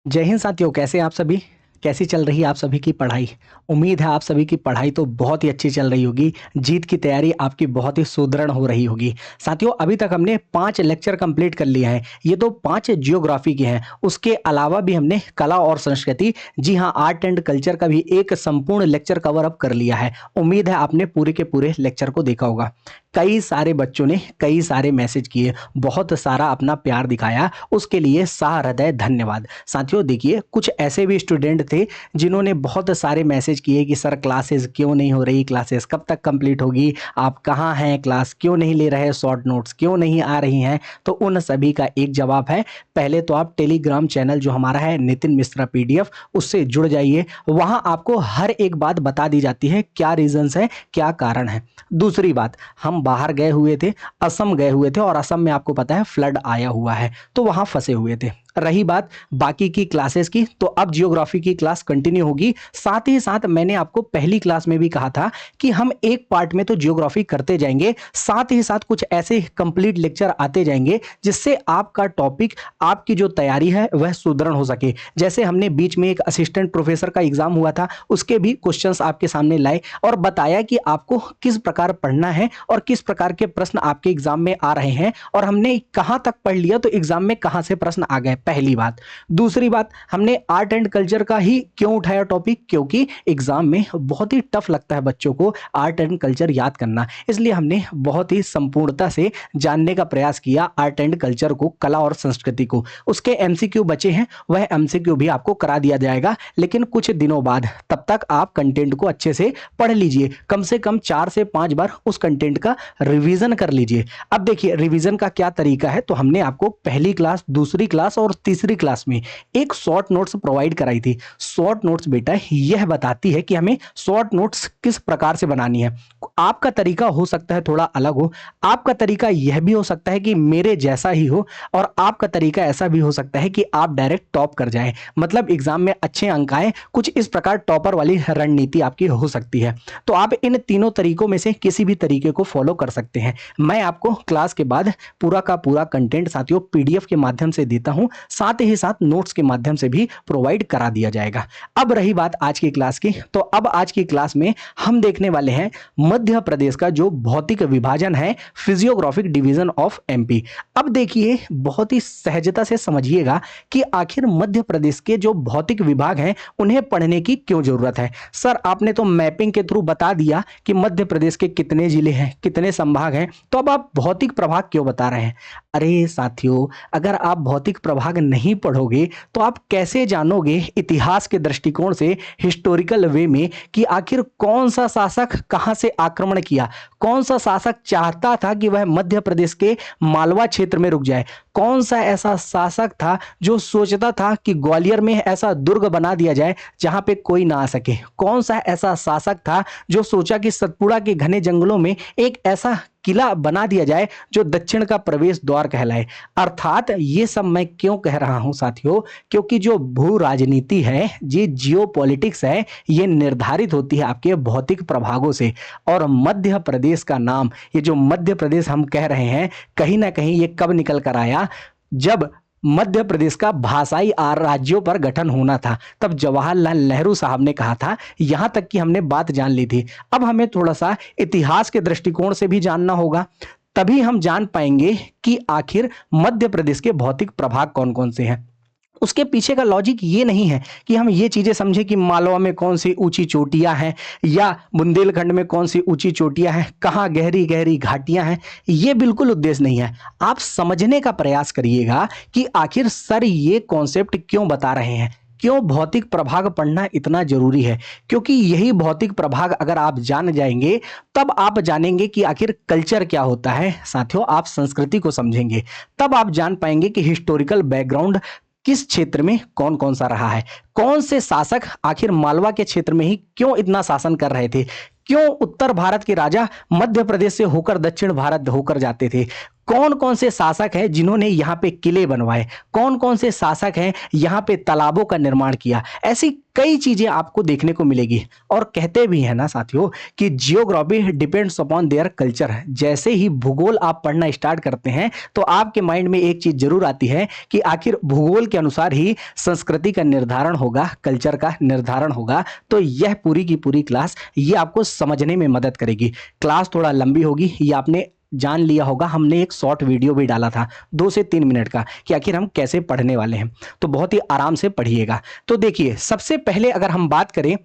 जय हिंद साथियों, कैसे हैं आप सभी। कैसी चल रही है आप सभी की पढ़ाई। उम्मीद है आप सभी की पढ़ाई तो बहुत ही अच्छी चल रही होगी। जीत की तैयारी आपकी बहुत ही सुदृढ़ हो रही होगी। साथियों, अभी तक हमने 5 लेक्चर कंप्लीट कर लिया है। ये तो 5 जियोग्राफी के हैं। उसके अलावा भी हमने कला और संस्कृति, जी हाँ, आर्ट एंड कल्चर का भी एक संपूर्ण लेक्चर कवर अप कर लिया है। उम्मीद है आपने पूरे के पूरे लेक्चर को देखा होगा। कई सारे बच्चों ने कई सारे मैसेज किए, बहुत सारा अपना प्यार दिखाया, उसके लिए सहृदय धन्यवाद। साथियों देखिए, कुछ ऐसे भी स्टूडेंट थे जिन्होंने बहुत सारे मैसेज किए कि सर क्लासेस क्यों नहीं हो रही, क्लासेस कब तक कंप्लीट होगी, आप कहाँ हैं, क्लास क्यों नहीं ले रहे, शॉर्ट नोट्स क्यों नहीं आ रही हैं। तो उन सभी का एक जवाब है, पहले तो आप टेलीग्राम चैनल जो हमारा है नितिन मिश्रा पीडीएफ, उससे जुड़ जाइए। वहां आपको हर एक बात बता दी जाती है, क्या रीजंस है, क्या कारण है। दूसरी बात, हम बाहर गए हुए थे, असम गए हुए थे, और असम में आपको पता है फ्लड आया हुआ है, तो वहां फंसे हुए थे। रही बात बाकी की क्लासेस की, तो अब जियोग्राफी की क्लास कंटिन्यू होगी। साथ ही साथ मैंने आपको पहली क्लास में भी कहा था कि हम एक पार्ट में तो जियोग्राफी करते जाएंगे, साथ ही साथ कुछ ऐसे कंप्लीट लेक्चर आते जाएंगे जिससे आपका टॉपिक, आपकी जो तैयारी है वह सुदृढ़ हो सके। जैसे हमने बीच में एक असिस्टेंट प्रोफेसर का एग्जाम हुआ था, उसके भी क्वेश्चंस आपके सामने लाए और बताया कि आपको किस प्रकार पढ़ना है और किस प्रकार के प्रश्न आपके एग्जाम में आ रहे हैं, और हमने कहां तक पढ़ लिया तो एग्जाम में कहां से प्रश्न आ गए, पहली बात। दूसरी बात, हमने आर्ट एंड कल्चर का ही क्यों उठाया टॉपिक, क्योंकि एग्जाम में बहुत ही टफ लगता है बच्चों को आर्ट एंड कल्चर याद करना, इसलिए हमने बहुत ही संपूर्णता से जानने का प्रयास किया आर्ट एंड कल्चर को, कला और संस्कृति को। उसके एमसीक्यू बचे हैं, वह एमसीक्यू भी आपको करा दिया जाएगा, लेकिन कुछ दिनों बाद। तब तक आप कंटेंट को अच्छे से पढ़ लीजिए, कम से कम 4 से 5 बार उस कंटेंट का रिवीजन कर लीजिए। अब देखिए रिवीजन का क्या तरीका है, तो हमने आपको पहली क्लास, दूसरी क्लास और तीसरी क्लास में एक शॉर्ट नोट्स प्रोवाइड कराई थी। शॉर्ट नोट्स बेटा यह बताती है कि हमें शॉर्ट नोट्स किस प्रकार से बनानी है। आपका तरीका हो सकता है थोड़ा अलग हो, आपका तरीका यह भी हो सकता है कि मेरे जैसा ही हो, और आपका तरीका ऐसा भी हो सकता है कि आप डायरेक्ट टॉप कर जाएं, मतलब एग्जाम में अच्छे अंक आए। कुछ इस प्रकार टॉपर वाली रणनीति आपकी हो सकती है। तो आप इन तीनों तरीकों में से किसी भी तरीके को फॉलो कर सकते हैं। मैं आपको क्लास के बाद पूरा का पूरा कंटेंट साथियों पीडीएफ के माध्यम से देता हूं, साथ ही साथ नोट्स के माध्यम से भी प्रोवाइड करा दिया जाएगा। अब रही बात आज की क्लास की, तो अब आज की क्लास में हम देखने वाले हैं मध्य प्रदेश का जो भौतिक विभाजन है, फिजियोग्राफिक डिवीजन ऑफ एमपी। अब देखिए बहुत ही सहजता से समझिएगा कि आखिर मध्य प्रदेश के जो भौतिक विभाग हैं उन्हें पढ़ने की क्यों जरूरत है। सर आपने तो मैपिंग के थ्रू बता दिया कि मध्य प्रदेश के कितने जिले हैं, कितने संभाग हैं, तो अब आप भौतिक प्रभाग क्यों बता रहे हैं। अरे साथियों, अगर आप भौतिक प्रभाग नहीं पढ़ोगे तो आप कैसे जानोगे इतिहास के दृष्टिकोण से, हिस्टोरिकल वे में, कि आखिर कौन सा शासक कहां से आक्रमण किया, कौन सा शासक चाहता था कि वह मध्य प्रदेश के मालवा क्षेत्र में रुक जाए, कौन सा ऐसा शासक था जो सोचता था कि ग्वालियर में ऐसा दुर्ग बना दिया जाए जहां पे कोई ना आ सके, कौन सा ऐसा शासक था जो सोचा कि सतपुड़ा के घने जंगलों में एक ऐसा किला बना दिया जाए जो दक्षिण का प्रवेश द्वार कहलाए। अर्थात ये सब मैं क्यों कह रहा हूं साथियों, क्योंकि जो भू राजनीति है, ये जियो पॉलिटिक्स है, ये निर्धारित होती है आपके भौतिक प्रभागों से। और मध्य प्रदेश का नाम, ये जो मध्य प्रदेश हम कह रहे हैं, कहीं ना कहीं ये कब निकल कर आया, जब मध्य प्रदेश का भाषाई राज्यों पर गठन होना था, तब जवाहरलाल नेहरू साहब ने कहा था। यहां तक कि हमने बात जान ली थी। अब हमें थोड़ा सा इतिहास के दृष्टिकोण से भी जानना होगा, तभी हम जान पाएंगे कि आखिर मध्य प्रदेश के भौतिक प्रभाग कौन कौन से हैं। उसके पीछे का लॉजिक ये नहीं है कि हम ये चीजें समझे कि मालवा में कौन सी ऊंची चोटियां हैं, या बुंदेलखंड में कौन सी ऊंची चोटियां हैं, कहाँ गहरी गहरी घाटियां हैं। ये बिल्कुल उद्देश्य नहीं है। आप समझने का प्रयास करिएगा कि आखिर सर ये कॉन्सेप्ट क्यों बता रहे हैं, क्यों भौतिक प्रभाग पढ़ना इतना जरूरी है। क्योंकि यही भौतिक प्रभाग अगर आप जान जाएंगे, तब आप जानेंगे कि आखिर कल्चर क्या होता है। साथियों, आप संस्कृति को समझेंगे, तब आप जान पाएंगे कि हिस्टोरिकल बैकग्राउंड किस क्षेत्र में कौन कौन सा रहा है, कौन से शासक आखिर मालवा के क्षेत्र में ही क्यों इतना शासन कर रहे थे, क्यों उत्तर भारत के राजा मध्य प्रदेश से होकर दक्षिण भारत होकर जाते थे, कौन कौन से शासक हैं जिन्होंने यहाँ पे किले बनवाए, कौन कौन से शासक हैं यहाँ पे तालाबों का निर्माण किया, ऐसी कई चीजें आपको देखने को मिलेगी। और कहते भी हैं ना साथियों कि geography depends upon their culture. जैसे ही भूगोल आप पढ़ना स्टार्ट करते हैं तो आपके माइंड में एक चीज जरूर आती है कि आखिर भूगोल के अनुसार ही संस्कृति का निर्धारण होगा, कल्चर का निर्धारण होगा। तो यह पूरी की पूरी क्लास ये आपको समझने में मदद करेगी। क्लास थोड़ा लंबी होगी, ये आपने जान लिया होगा, हमने एक शॉर्ट वीडियो भी डाला था 2 से 3 मिनट का कि आखिर हम कैसे पढ़ने वाले हैं, तो बहुत ही आराम से पढ़िएगा। तो देखिए सबसे पहले अगर हम बात करें,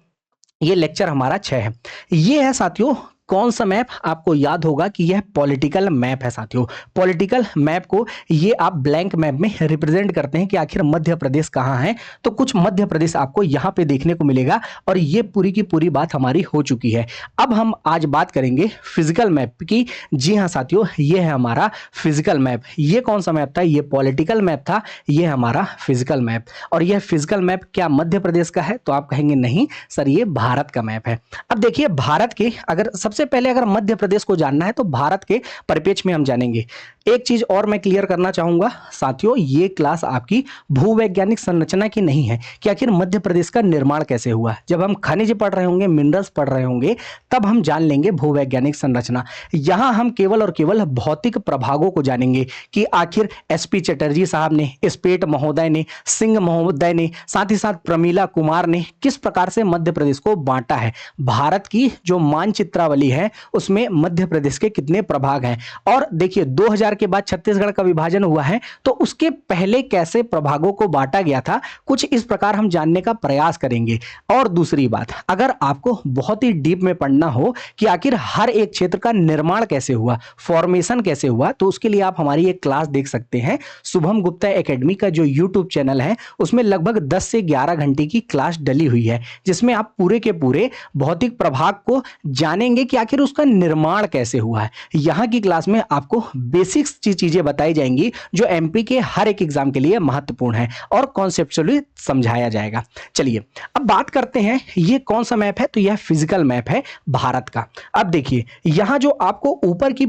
ये लेक्चर हमारा 6 है। ये है साथियों कौन सा मैप, आपको याद होगा कि यह पॉलिटिकल मैप है साथियों। पॉलिटिकल मैप को ये आप ब्लैंक मैप में रिप्रेजेंट करते हैं कि आखिर मध्य प्रदेश कहाँ है। तो कुछ मध्य प्रदेश आपको यहाँ पे देखने को मिलेगा और ये पूरी की पूरी बात हमारी हो चुकी है। अब हम आज बात करेंगे फिजिकल मैप की। जी हाँ साथियों, ये है हमारा फिजिकल मैप। ये कौन सा मैप था, ये पॉलिटिकल मैप था, ये हमारा फिजिकल मैप। और यह फिजिकल मैप क्या मध्य प्रदेश का है, तो आप कहेंगे नहीं सर ये भारत का मैप है। अब देखिए भारत के अगर सबसे पहले अगर मध्य प्रदेश को जानना है तो भारत के परिप्रेक्ष्य में हम जानेंगे। एक चीज और मैं क्लियर करना चाहूंगा साथियों, ये क्लास आपकी भूवैज्ञानिक संरचना की नहीं है कि आखिर मध्य प्रदेश का निर्माण कैसे हुआ। जब हम खनिज पढ़ रहे होंगे, मिनरल्स पढ़ रहे होंगे, तब हम जान लेंगे भूवैज्ञानिक संरचना। यहां हम केवल और केवल भौतिक प्रभागों को जानेंगे कि आखिर एसपी चटर्जी साहब ने, स्पेट महोदय ने, सिंह महोदय ने, साथ ही साथ प्रमीला कुमार ने किस प्रकार से मध्य प्रदेश को बांटा है। भारत की जो मानचित्रावली है उसमें मध्य प्रदेश के कितने प्रभाग हैं। और देखिए 2000 के बाद छत्तीसगढ़ का विभाजन हुआ है, तो उसके पहले कैसे प्रभागों को बांटा गया था, कुछ इस प्रकार हम जानने का प्रयास करेंगे। और दूसरी बात, अगर आपको बहुत ही डीप में पढ़ना हो कि आखिर हर एक क्षेत्र का निर्माण कैसे हुआ, फॉर्मेशन कैसे हुआ, तो उसके लिए आप हमारी एक क्लास देख सकते हैं। शुभम गुप्ता एकेडमी का जो यूट्यूब चैनल है उसमें लगभग 10 से 11 घंटे की क्लास डली हुई है, जिसमें आप पूरे के पूरे भौतिक प्रभाग को जानेंगे कि आखिर उसका निर्माण कैसे हुआ है। यहां की क्लास में आपको बेसिक्स चीजें बताई जाएंगी जो एमपी के हर एक एग्जाम के लिए महत्वपूर्ण है और कॉन्सेप्चुअली समझाया जाएगा। चलिए अब बात करते हैं ये कौन सा मैप है, तो यह फिजिकल मैप है भारत का। अब देखिए यहां जो आपको ऊपर की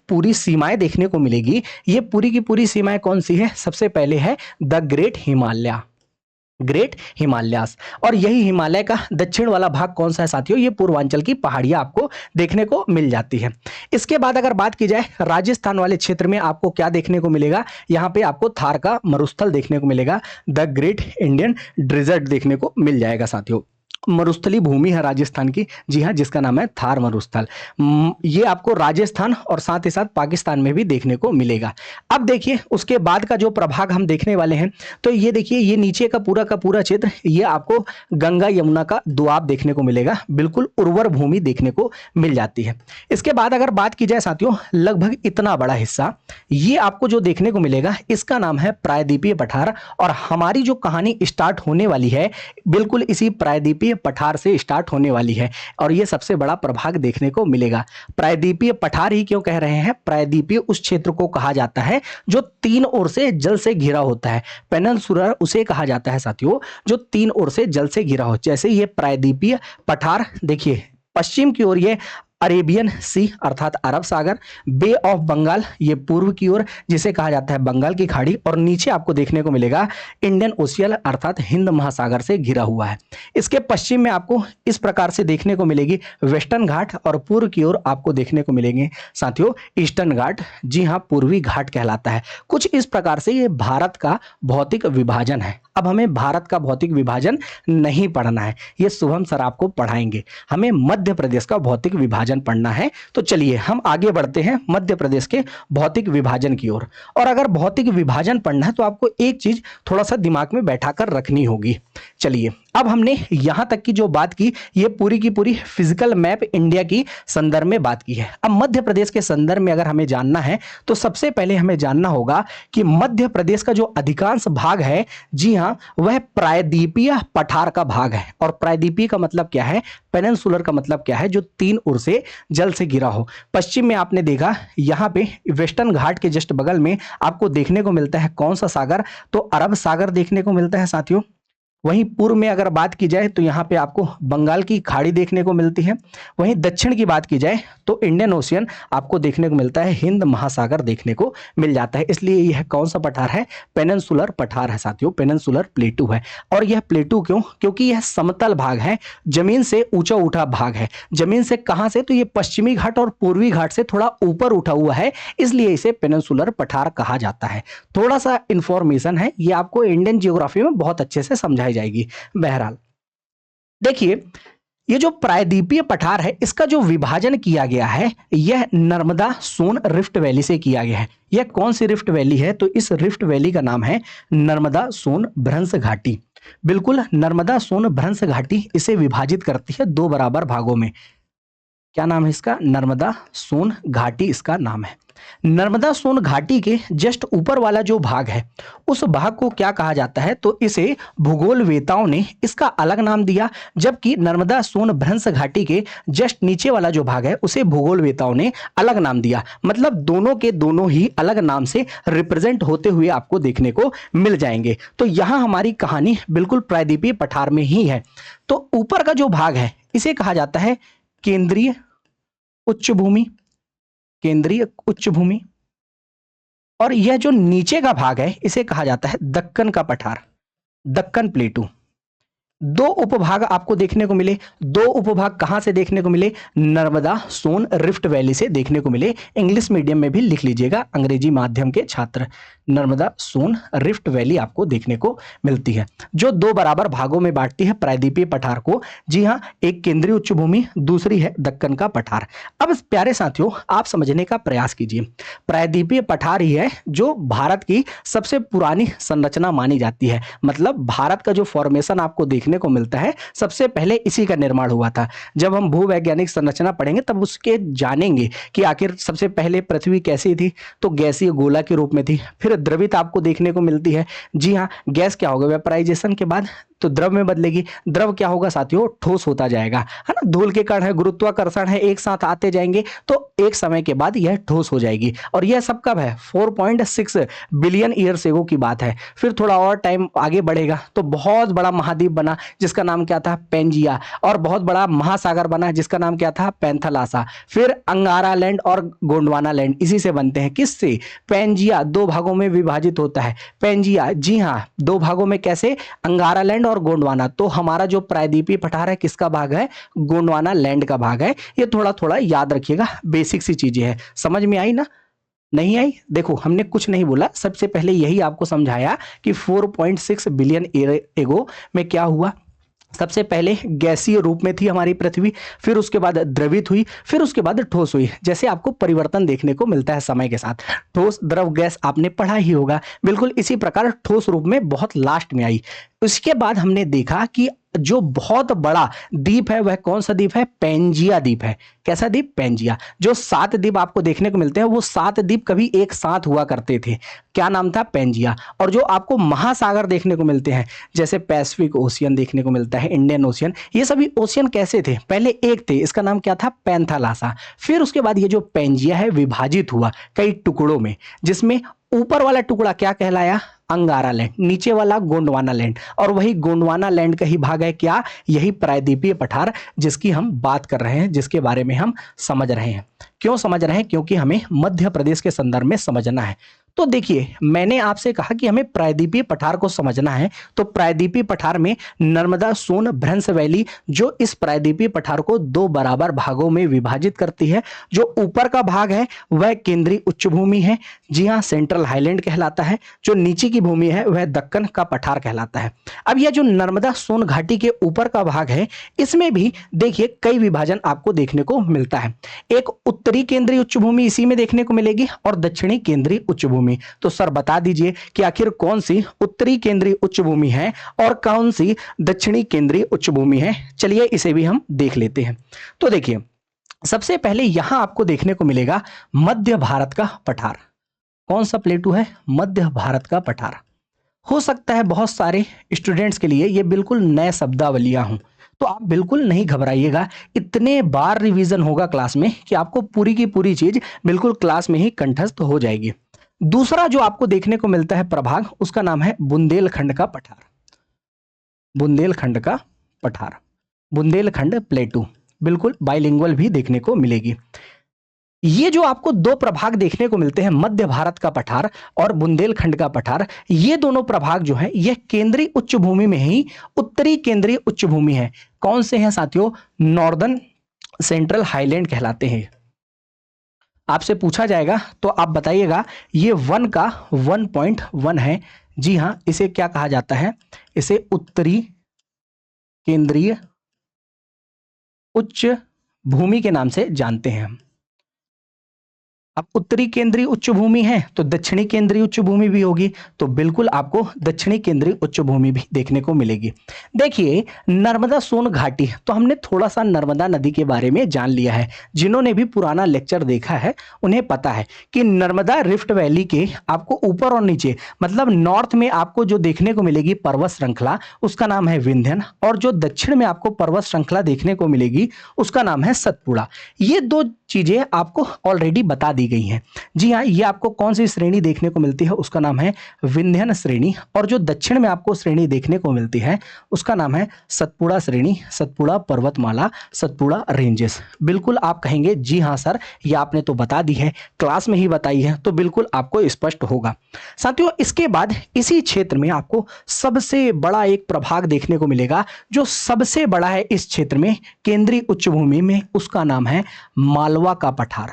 पूरी सीमाएं देखने को मिलेगी, ये पूरी की पूरी सीमाएं कौन सी है, सबसे पहले है the great Himalaya, great Himalayas. और यही हिमालय का दक्षिण वाला भाग कौन सा है साथियों, ये पूर्वांचल की पहाड़ियां आपको देखने को मिल जाती है। इसके बाद अगर बात की जाए राजस्थान वाले क्षेत्र में आपको क्या देखने को मिलेगा, यहां पे आपको थार का मरुस्थल देखने को मिलेगा, द ग्रेट इंडियन डेजर्ट देखने को मिल जाएगा साथियों। मरुस्थली भूमि है राजस्थान की, जी हाँ, जिसका नाम है थार मरुस्थल। ये आपको राजस्थान और साथ ही साथ पाकिस्तान में भी देखने को मिलेगा। अब देखिए उसके बाद का जो प्रभाग हम देखने वाले हैं, तो ये देखिए ये नीचे का पूरा क्षेत्र, ये आपको गंगा यमुना का दोआब देखने को मिलेगा, बिल्कुल उर्वर भूमि देखने को मिल जाती है। इसके बाद अगर बात की जाए साथियों, लगभग इतना बड़ा हिस्सा ये आपको जो देखने को मिलेगा, इसका नाम है प्रायद्वीपीय पठार। और हमारी जो कहानी स्टार्ट होने वाली है बिल्कुल इसी प्रायद्वीपीय पठार से स्टार्ट होने वाली है और यह सबसे बड़ा प्रभाग देखने को मिलेगा। प्रायद्वीपीय पठार ही क्यों कह रहे हैं, प्रायद्वीपीय उस क्षेत्र को कहा जाता है जो 3 ओर से जल से घिरा होता है। पेनिनसुलर उसे कहा जाता है साथियों जो 3 ओर से जल से घिरा हो। जैसे ये प्रायद्वीपीय पठार देखिए, पश्चिम की ओर ये अरेबियन सी अर्थात अरब सागर, बे ऑफ बंगाल ये पूर्व की ओर जिसे कहा जाता है बंगाल की खाड़ी, और नीचे आपको देखने को मिलेगा इंडियन ओशियन अर्थात हिंद महासागर से घिरा हुआ है। इसके पश्चिम में आपको इस प्रकार से देखने को मिलेगी वेस्टर्न घाट और पूर्व की ओर आपको देखने को मिलेंगे साथियों ईस्टर्न घाट, जी हाँ पूर्वी घाट कहलाता है। कुछ इस प्रकार से ये भारत का भौतिक विभाजन है। अब हमें भारत का भौतिक विभाजन नहीं पढ़ना है, ये शुभम सर आपको पढ़ाएंगे, हमें मध्य प्रदेश का भौतिक विभाजन पढ़ना है। तो चलिए हम आगे बढ़ते हैं मध्य प्रदेश के भौतिक विभाजन की ओर। और अगर भौतिक विभाजन पढ़ना है तो आपको एक चीज थोड़ा सा दिमाग में बैठा कर रखनी होगी। चलिए अब हमने यहां तक की जो बात की ये पूरी की पूरी फिजिकल मैप इंडिया की संदर्भ में बात की है। अब मध्य प्रदेश के संदर्भ में अगर हमें जानना है तो सबसे पहले हमें जानना होगा कि मध्य प्रदेश का जो अधिकांश भाग है, जी हां, वह प्रायद्वीपीय पठार का भाग है। और प्रायद्वीपीय का मतलब क्या है, पेनिनसुलर का मतलब क्या है, जो 3 ओर से जल से घिरा हो। पश्चिम में आपने देखा यहां पे वेस्टर्न घाट के जस्ट बगल में आपको देखने को मिलता है कौन सा सागर, तो अरब सागर देखने को मिलता है साथियों। वहीं पूर्व में अगर बात की जाए तो यहाँ पे आपको बंगाल की खाड़ी देखने को मिलती है। वहीं दक्षिण की बात की जाए तो इंडियन ओशियन आपको देखने को मिलता है, हिंद महासागर देखने को मिल जाता है। इसलिए यह कौन सा पठार है? पेनिनसुलर पठार है साथियों, पेनिनसुलर प्लेटू है। और यह प्लेटू क्यों? क्योंकि यह समतल भाग है, जमीन से ऊंचा उठा भाग है। जमीन से कहां से? तो ये पश्चिमी घाट और पूर्वी घाट से थोड़ा ऊपर उठा हुआ है, इसलिए इसे पेनिनसुलर पठार कहा जाता है। थोड़ा सा इंफॉर्मेशन है, ये आपको इंडियन जियोग्राफी में बहुत अच्छे से समझाई जाएगी। बहरहाल देखिए, ये जो प्रायद्वीपीय पठार है, इसका जो विभाजन किया गया है, यह नर्मदा सोन रिफ्ट वैली से किया गया है। यह कौन सी रिफ्ट वैली है? तो इस रिफ्ट वैली का नाम है नर्मदा सोन भ्रंश घाटी। बिल्कुल, नर्मदा सोन भ्रंश घाटी इसे विभाजित करती है दो बराबर भागों में। क्या नाम है इसका? नर्मदा सोन घाटी इसका नाम है। नर्मदा सोन घाटी के जस्ट ऊपर वाला जो भाग है, उस भाग को क्या कहा जाता है? तो इसे भूगोलवेताओं ने इसका अलग नाम दिया, जबकि नर्मदा सोन भ्रंश घाटी के जस्ट नीचे वाला जो भाग है, उसे भूगोलवेताओं ने अलग नाम दिया। मतलब दोनों के दोनों ही अलग नाम से रिप्रेजेंट होते हुए आपको देखने को मिल जाएंगे। तो यहां हमारी कहानी बिल्कुल प्रायद्वीपीय पठार में ही है। तो ऊपर का जो भाग है, इसे कहा जाता है केंद्रीय उच्च भूमि, केंद्रीय उच्च भूमि। और यह जो नीचे का भाग है, इसे कहा जाता है दक्कन का पठार, दक्कन प्लेटू। दो उपभाग आपको देखने को मिले। दो उपभाग कहां से देखने को मिले? नर्मदा सोन रिफ्ट वैली से देखने को मिले। इंग्लिश मीडियम में भी लिख लीजिएगा, अंग्रेजी माध्यम के छात्र। नर्मदा सोन रिफ्ट वैली आपको देखने को मिलती है, जो दो बराबर भागों में बांटती है प्रायद्वीपीय पठार को। जी हाँ, एक केंद्रीय उच्च भूमि, दूसरी है दक्कन का पठार। अब प्यारे साथियों, आप समझने का प्रयास कीजिए। प्रायद्वीपीय पठार ही है जो भारत की सबसे पुरानी संरचना मानी जाती है। मतलब भारत का जो फॉर्मेशन आपको देखने को मिलता है, सबसे पहले इसी का निर्माण हुआ था। जब हम भूवैज्ञानिक संरचना पढ़ेंगे तब उसके जानेंगे कि आखिर सबसे पहले पृथ्वी कैसी थी। तो गैसीय गोला के रूप में थी, फिर द्रवित आपको देखने को मिलती है। जी हाँ, गैस क्या होगा? वेपराइजेशन के बाद तो द्रव में बदलेगी। द्रव क्या होगा साथियों? ठोस होता जाएगा, है ना। धूल के कण है, गुरुत्वाकर्षण है, एक साथ आते जाएंगे तो एक समय के बाद यह ठोस हो जाएगी। और यह सब कब है? 4.6 बिलियन ईयर्स एगो की बात है। फिर थोड़ा और टाइम आगे बढ़ेगा तो बहुत बड़ा महाद्वीप बना, जिसका नाम क्या था? पेंजिया। और बहुत बड़ा महासागर बना, जिसका नाम क्या था? पैंथालासा। फिर अंगारा लैंड और गोंडवाना लैंड इसी से बनते हैं। किससे? पेंजिया दो भागों में विभाजित होता है। पेंजिया, जी हाँ, दो भागों में। कैसे? अंगारा लैंड और गोंडवाना। तो हमारा जो प्रायद्वीपीय पठार है, किसका भाग है? गोंडवाना लैंड का भाग है। ये थोड़ा थोड़ा याद रखिएगा, बेसिक सी चीजें हैं। समझ में आई ना? नहीं आई? देखो, हमने कुछ नहीं बोला, सबसे पहले यही आपको समझाया कि 4.6 बिलियन ईयर एगो में क्या हुआ। सबसे पहले गैसीय रूप में थी हमारी पृथ्वी, फिर उसके बाद द्रवित हुई, फिर उसके बाद ठोस हुई। जैसे आपको परिवर्तन देखने को मिलता है समय के साथ, ठोस द्रव गैस आपने पढ़ा ही होगा। बिल्कुल इसी प्रकार ठोस रूप में बहुत लास्ट में आई। उसके बाद हमने देखा कि जो बहुत बड़ा द्वीप है, वह कौन सा द्वीप है? पेंजिया द्वीप है। कैसा द्वीप? पेंजिया। जो 7 द्वीप आपको देखने को मिलते हैं, वो 7 द्वीप कभी एक साथ हुआ करते थे। क्या नाम था? पेंजिया। और जो आपको महासागर देखने को मिलते हैं, जैसे पैसिफिक ओशियन देखने को मिलता है, इंडियन ओशियन, ये सभी ओशियन कैसे थे? पहले एक थे, इसका नाम क्या था? पैंथालासा। फिर उसके बाद ये जो पेंजिया है विभाजित हुआ कई टुकड़ों में, जिसमें ऊपर वाला टुकड़ा क्या कहलाया? अंगारा लैंड। नीचे वाला गोंडवाना लैंड। और वही गोंडवाना लैंड का ही भाग है क्या? यही प्रायद्वीपीय पठार, जिसकी हम बात कर रहे हैं, जिसके बारे में हम समझ रहे हैं। क्यों समझ रहे हैं? क्योंकि हमें मध्य प्रदेश के संदर्भ में समझना है। तो देखिए, मैंने आपसे कहा कि हमें प्रायद्वीपीय पठार को समझना है। तो प्रायद्वीपीय पठार में नर्मदा सोन भ्रंश वैली, जो इस प्रायद्वीपीय पठार को दो बराबर भागों में विभाजित करती है। जो ऊपर का भाग है वह केंद्रीय उच्च भूमि है, जी हाँ, सेंट्रल हाईलैंड कहलाता है। जो नीचे की भूमि है वह दक्कन का पठार कहलाता है। अब यह जो नर्मदा सोन घाटी के ऊपर का भाग है, इसमें भी देखिए कई विभाजन आपको देखने को मिलता है। एक उत्तरी केंद्रीय उच्च भूमि इसी में देखने को मिलेगी, और दक्षिणी केंद्रीय उच्च भूमि। तो सर बता दीजिए कि आखिर कौन सी उत्तरी केंद्रीय उच्च भूमि है और कौन सी दक्षिणी केंद्रीय उच्च भूमि है। चलिए इसे भी हम देख लेते हैं। तो देखिए, सबसे पहले यहां आपको देखने को मिलेगा मध्य भारत का पठार। कौन सा प्लेटू है? मध्य भारत का पठार। हो सकता है बहुत सारे स्टूडेंट्स के लिए ये बिल्कुल नए शब्दावलियां हों, तो आप बिल्कुल नहीं घबराइएगा। इतने बार रिवीजन होगा क्लास में कि आपको पूरी की पूरी चीज बिल्कुल क्लास में ही कंठस्थ हो जाएगी। दूसरा जो आपको देखने को मिलता है प्रभाग, उसका नाम है बुंदेलखंड का पठार। बुंदेलखंड का पठार, बुंदेलखंड प्लेटू, बिल्कुल बाइलिंगुअल भी देखने को मिलेगी। ये जो आपको दो प्रभाग देखने को मिलते हैं, मध्य भारत का पठार और बुंदेलखंड का पठार, ये दोनों प्रभाग जो है यह केंद्रीय उच्च भूमि में ही उत्तरी केंद्रीय उच्च भूमि है। कौन से हैं साथियों? नॉर्दर्न सेंट्रल हाईलैंड कहलाते हैं। आपसे पूछा जाएगा तो आप बताइएगा ये 1 का 1.1 है। जी हां, इसे क्या कहा जाता है? इसे उत्तरी केंद्रीय उच्च भूमि के नाम से जानते हैं हम। अब उत्तरी केंद्रीय उच्च भूमि है तो दक्षिणी केंद्रीय उच्च भूमि भी होगी, तो बिल्कुल आपको दक्षिणी केंद्रीय उच्च भूमि भी देखने को मिलेगी। देखिए नर्मदा सोन घाटी, तो हमने थोड़ा सा नर्मदा नदी के बारे में जान लिया है। जिन्होंने भी पुराना लेक्चर देखा है उन्हें पता है कि नर्मदा रिफ्ट वैली के आपको ऊपर और नीचे, मतलब नॉर्थ में आपको जो देखने को मिलेगी पर्वत श्रृंखला, उसका नाम है विंध्यन, और जो दक्षिण में आपको पर्वत श्रृंखला देखने को मिलेगी उसका नाम है सतपुड़ा। ये दो चीजें आपको ऑलरेडी बता दी गई हैं। जी हाँ, ये आपको कौन सी श्रेणी देखने को मिलती है? उसका नाम है विंध्यन श्रेणी, और जो दक्षिण में आपको श्रेणी देखने को मिलती है उसका नाम है सतपुड़ा श्रेणी, सतपुड़ा पर्वतमाला, सतपुड़ा रेंजेस। बिल्कुल आप कहेंगे जी हाँ सर, ये आपने तो बता दी है, क्लास में ही बताई है, तो बिल्कुल आपको स्पष्ट होगा। साथियों इसके बाद इसी क्षेत्र में आपको सबसे बड़ा एक प्रभाग देखने को मिलेगा, जो सबसे बड़ा है इस क्षेत्र में केंद्रीय उच्च भूमि में, उसका नाम है मालवा का पठार,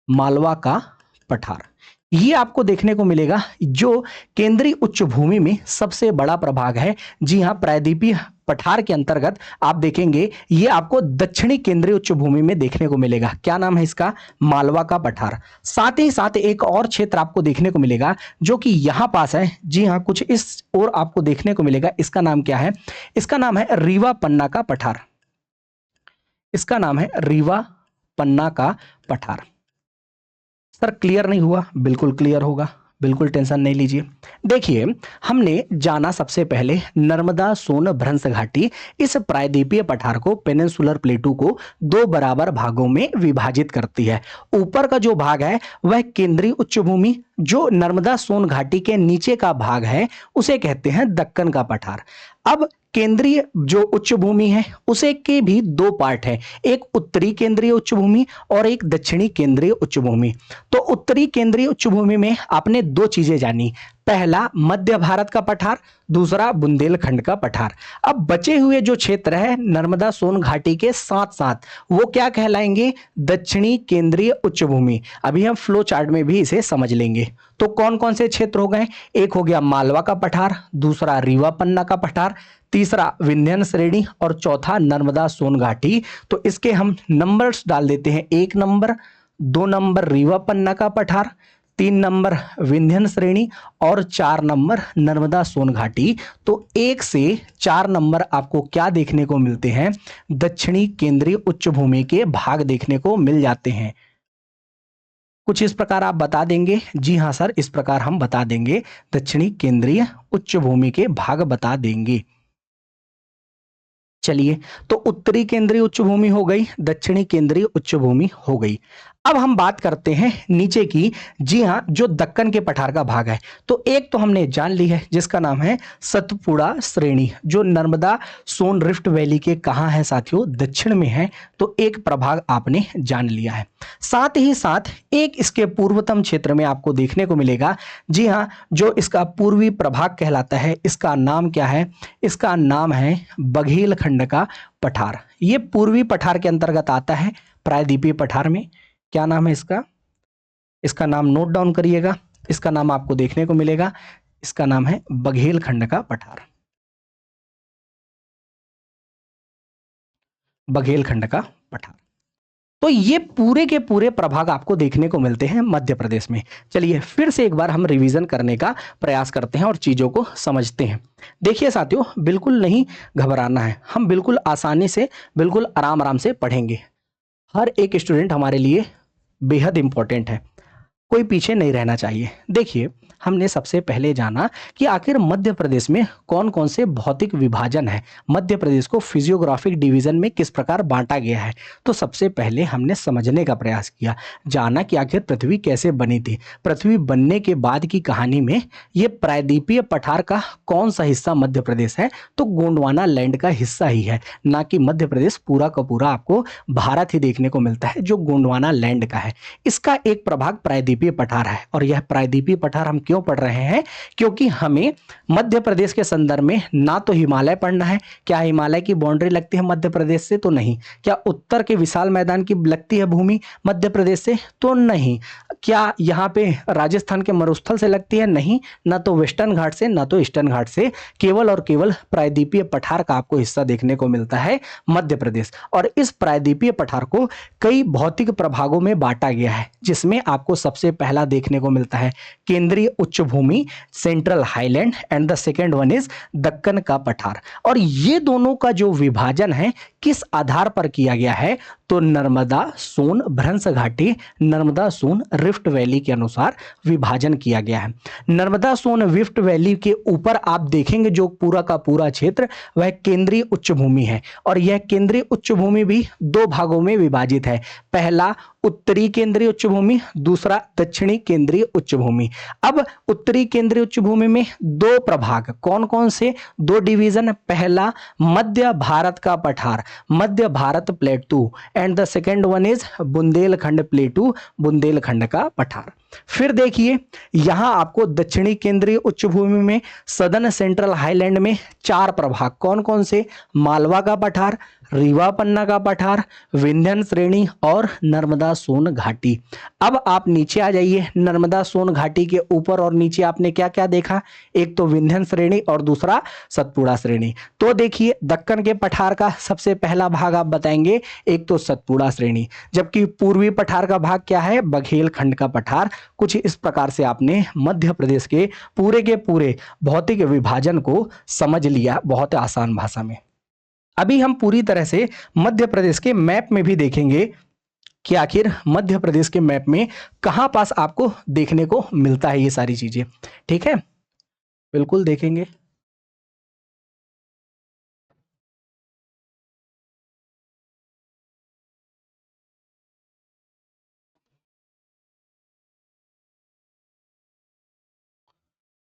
मालवा का पठार। ये आपको देखने को मिलेगा जो केंद्रीय उच्च भूमि में सबसे बड़ा प्रभाग है। जी हां, प्रायद्वीपीय पठार के अंतर्गत आप देखेंगे ये आपको दक्षिणी केंद्रीय उच्च भूमि में देखने को मिलेगा। क्या नाम है इसका? मालवा का पठार। साथ ही साथ एक और क्षेत्र आपको देखने को मिलेगा जो कि यहां पास है। जी हां, कुछ इस और आपको देखने को मिलेगा। इसका नाम क्या है? इसका नाम है रीवा पन्ना का पठार। इसका नाम है रीवा पन्ना का पठार। सर क्लियर नहीं हुआ? बिल्कुल क्लियर होगा, बिल्कुल टेंशन नहीं लीजिए। देखिए हमने जाना सबसे पहले नर्मदा सोन भ्रंश घाटी इस प्रायद्वीपीय पठार को, पेनिनसुलर प्लेटू को दो बराबर भागों में विभाजित करती है। ऊपर का जो भाग है वह केंद्रीय उच्च भूमि, जो नर्मदा सोन घाटी के नीचे का भाग है उसे कहते हैं दक्कन का पठार। अब केंद्रीय जो उच्च भूमि है उसे के भी दो पार्ट है, एक उत्तरी केंद्रीय उच्च भूमि और एक दक्षिणी केंद्रीय उच्च भूमि। तो उत्तरी केंद्रीय उच्च भूमि में आपने दो चीजें जानी, पहला मध्य भारत का पठार, दूसरा बुंदेलखंड का पठार। अब बचे हुए जो क्षेत्र है नर्मदा सोन घाटी के साथ साथ वो क्या कहलाएंगे? दक्षिणी केंद्रीय उच्च भूमि। अभी हम फ्लो चार्ट में भी इसे समझ लेंगे। तो कौन कौन से क्षेत्र हो गए? एक हो गया मालवा का पठार, दूसरा रीवा पन्ना का पठार, तीसरा विंध्यन श्रेणी और चौथा नर्मदा सोन घाटी। तो इसके हम नंबर्स डाल देते हैं, 1 नंबर, 2 नंबर रीवा पन्ना का पठार, 3 नंबर विंध्यन श्रेणी और 4 नंबर नर्मदा सोन घाटी। तो 1 से 4 नंबर आपको क्या देखने को मिलते हैं? दक्षिणी केंद्रीय उच्च भूमि के भाग देखने को मिल जाते हैं। कुछ इस प्रकार आप बता देंगे? जी हां सर, इस प्रकार हम बता देंगे, दक्षिणी केंद्रीय उच्च भूमि के भाग बता देंगे। चलिए, तो उत्तरी केंद्रीय उच्च भूमि हो गई, दक्षिणी केंद्रीय उच्च भूमि हो गई। अब हम बात करते हैं नीचे की। जी हां, जो दक्कन के पठार का भाग है, तो एक तो हमने जान ली है जिसका नाम है सतपुड़ा श्रेणी, जो नर्मदा सोन रिफ्ट वैली के कहां है साथियों? दक्षिण में है। तो एक प्रभाग आपने जान लिया है। साथ ही साथ एक इसके पूर्वतम क्षेत्र में आपको देखने को मिलेगा। जी हां, जो इसका पूर्वी प्रभाग कहलाता है, इसका नाम क्या है? इसका नाम है बघेलखंड का पठार। ये पूर्वी पठार के अंतर्गत आता है, प्रायद्वीपीय पठार में। क्या नाम है इसका? इसका नाम नोट डाउन करिएगा, इसका नाम आपको देखने को मिलेगा, इसका नाम है बघेलखंड का पठार, बघेलखंड का पठार। तो ये पूरे के पूरे प्रभाग आपको देखने को मिलते हैं मध्य प्रदेश में। चलिए फिर से एक बार हम रिवीजन करने का प्रयास करते हैं और चीजों को समझते हैं। देखिए साथियों, बिल्कुल नहीं घबराना है, हम बिल्कुल आसानी से, बिल्कुल आराम आराम से पढ़ेंगे। हर एक स्टूडेंट हमारे लिए बेहद इंपॉर्टेंट है। कोई पीछे नहीं रहना चाहिए। देखिए, हमने सबसे पहले जाना कि आखिर मध्य प्रदेश में कौन कौन से भौतिक विभाजन है, मध्य प्रदेश को फिजियोग्राफिक डिवीजन में किस प्रकार बांटा गया है। तो सबसे पहले हमने समझने का प्रयास किया, जाना कि आखिर पृथ्वी कैसे बनी थी, पृथ्वी बनने के बाद की कहानी में ये प्रायद्वीपीय पठार का कौन सा हिस्सा मध्य प्रदेश है, तो गोंडवाना लैंड का हिस्सा ही है, ना कि मध्य प्रदेश पूरा का पूरा आपको भारत ही देखने को मिलता है जो गोंडवाना लैंड का है। इसका एक प्रभाग प्रायद्वीपीय पठार है, और यह प्रायद्वीपीय पठार हम क्यों पढ़ रहे हैं, क्योंकि हमें मध्य प्रदेश के संदर्भ में ना तो हिमालय पढ़ना है, क्या हिमालय की बाउंड्री लगती है मध्य प्रदेश से, तो नहीं। क्या उत्तर के विशाल मैदान की लगती है भूमि मध्य प्रदेश से, तो नहीं। क्या यहाँ पे राजस्थान के मरुस्थल से लगती है, नहीं। ना तो वेस्टर्न घाट से, ना तो ईस्टर्न घाट से, केवल और केवल प्रायद्वीपीय पठार का आपको हिस्सा देखने को मिलता है मध्य प्रदेश। और इस प्रायद्वीपीय पठार को कई भौतिक प्रभागों में बांटा गया है, जिसमें आपको सबसे पहला देखने को मिलता है केंद्रीय उच्च भूमि, central highland, and the second one is Deccan का पठार। और ये दोनों का जो विभाजन है किस आधार पर किया गया है, तो नर्मदा सोन भ्रंश घाटी, नर्मदा सोन रिफ्ट वैली के अनुसार विभाजन किया गया है। नर्मदा सोन रिफ्ट वैली के ऊपर आप देखेंगे जो पूरा का पूरा क्षेत्र वह केंद्रीय उच्च भूमि है, और यह केंद्रीय उच्च भूमि भी दो भागों में विभाजित है, पहला उत्तरी केंद्रीय उच्च भूमि, दूसरा दक्षिणी केंद्रीय उच्च भूमि। अब उत्तरी केंद्रीय उच्च भूमि में दो प्रभाग, कौन कौन से दो डिवीजन, पहला मध्य भारत का पठार, Madhya Bharat plateau, and the second one is Bundelkhand plateau, Bundelkhand का पठार। फिर देखिए यहां आपको दक्षिणी केंद्रीय उच्च भूमि में सदर्न सेंट्रल हाईलैंड में चार प्रभाग, कौन कौन से, मालवा का पठार, रीवा पन्ना का पठार, विंध्य श्रेणी और नर्मदा सोन घाटी। अब आप नीचे आ जाइए, नर्मदा सोन घाटी के ऊपर और नीचे आपने क्या क्या देखा, एक तो विंध्य श्रेणी और दूसरा सतपुड़ा श्रेणी। तो देखिए दक्कन के पठार का सबसे पहला भाग आप बताएंगे, एक तो सतपुड़ा श्रेणी, जबकि पूर्वी पठार का भाग क्या है, बघेलखंड का पठार। कुछ इस प्रकार से आपने मध्य प्रदेश के पूरे भौतिक विभाजन को समझ लिया बहुत आसान भाषा में। अभी हम पूरी तरह से मध्य प्रदेश के मैप में भी देखेंगे कि आखिर मध्य प्रदेश के मैप में कहां पास आपको देखने को मिलता है ये सारी चीजें, ठीक है, बिल्कुल देखेंगे।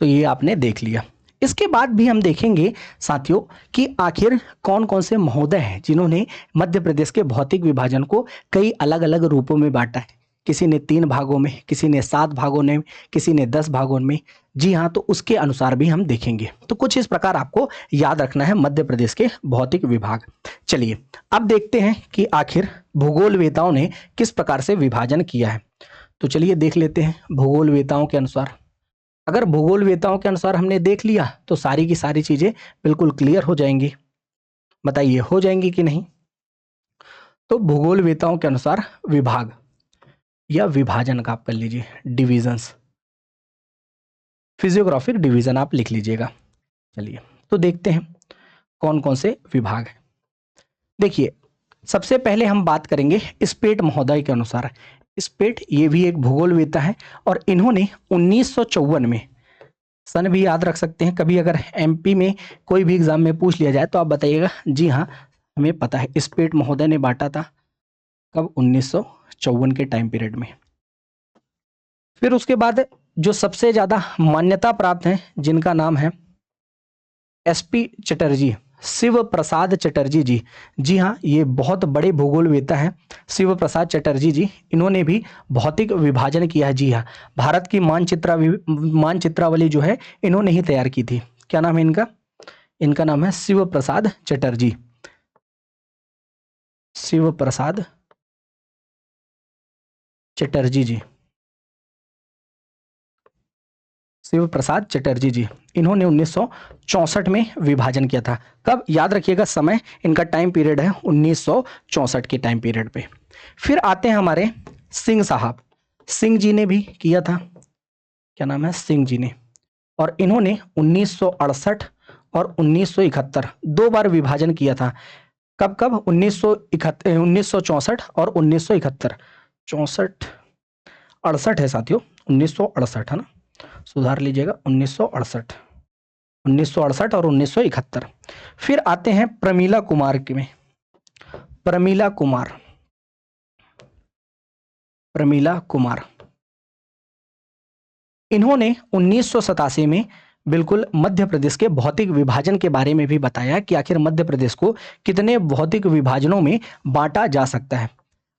तो ये आपने देख लिया। इसके बाद भी हम देखेंगे साथियों कि आखिर कौन कौन से महोदय हैं जिन्होंने मध्य प्रदेश के भौतिक विभाजन को कई अलग अलग रूपों में बांटा है। किसी ने 3 भागों में, किसी ने 7 भागों में, किसी ने 10 भागों में। जी हाँ, तो उसके अनुसार भी हम देखेंगे। तो कुछ इस प्रकार आपको याद रखना है मध्य प्रदेश के भौतिक विभाग। चलिए अब देखते हैं कि आखिर भूगोलवेताओं ने किस प्रकार से विभाजन किया है। तो चलिए देख लेते हैं भूगोलवेताओं के अनुसार। अगर भूगोलवेताओं के अनुसार हमने देख लिया तो सारी की सारी चीजें बिल्कुल क्लियर हो जाएंगी। बताइए हो जाएंगी कि नहीं। तो भूगोलवेताओं के अनुसार विभाग या विभाजन का आप कर लीजिए, डिविजन्स, फिजियोग्राफिक डिवीजन आप लिख लीजिएगा। चलिए तो देखते हैं कौन कौन से विभाग हैं। देखिए सबसे पहले हम बात करेंगे स्पेट महोदय के अनुसार। स्पेट ये भी एक भूगोलवेता है और इन्होंने 1954 में, सन भी याद रख सकते हैं, कभी अगर एमपी में कोई भी एग्जाम में पूछ लिया जाए तो आप बताइएगा जी हाँ हमें पता है। स्पेट महोदय ने बांटा था कब, 1954 के टाइम पीरियड में। फिर उसके बाद जो सबसे ज्यादा मान्यता प्राप्त हैं जिनका नाम है एसपी चटर्जी, शिव प्रसाद चटर्जी जी। जी हाँ, ये बहुत बड़े भूगोलवेता हैं शिव प्रसाद चटर्जी जी। इन्होंने भी भौतिक विभाजन किया है। जी हाँ, भारत की मानचित्रावली जो है इन्होंने ही तैयार की थी। क्या नाम है इनका, इनका नाम है शिव प्रसाद चटर्जी, शिव प्रसाद चटर्जी जी, शिव प्रसाद चटर्जी जी। इन्होंने 1964 में विभाजन किया था। कब, याद रखिएगा समय, इनका टाइम पीरियड है 1964 के टाइम पीरियड पे। फिर आते हैं हमारे सिंह साहब, सिंह जी ने भी किया था। क्या नाम है, सिंह जी ने, और इन्होंने 1968 और 1971 दो बार विभाजन किया था। कब कब, 1964 और 1971, 64 68 है साथियों, 1968 है ना, सुधार लीजिएगा, 1968 और 1971। फिर आते हैं प्रमीला कुमार के में, प्रमीला कुमार इन्होंने 1987 में बिल्कुल मध्य प्रदेश के भौतिक विभाजन के बारे में भी बताया कि आखिर मध्य प्रदेश को कितने भौतिक विभाजनों में बांटा जा सकता है।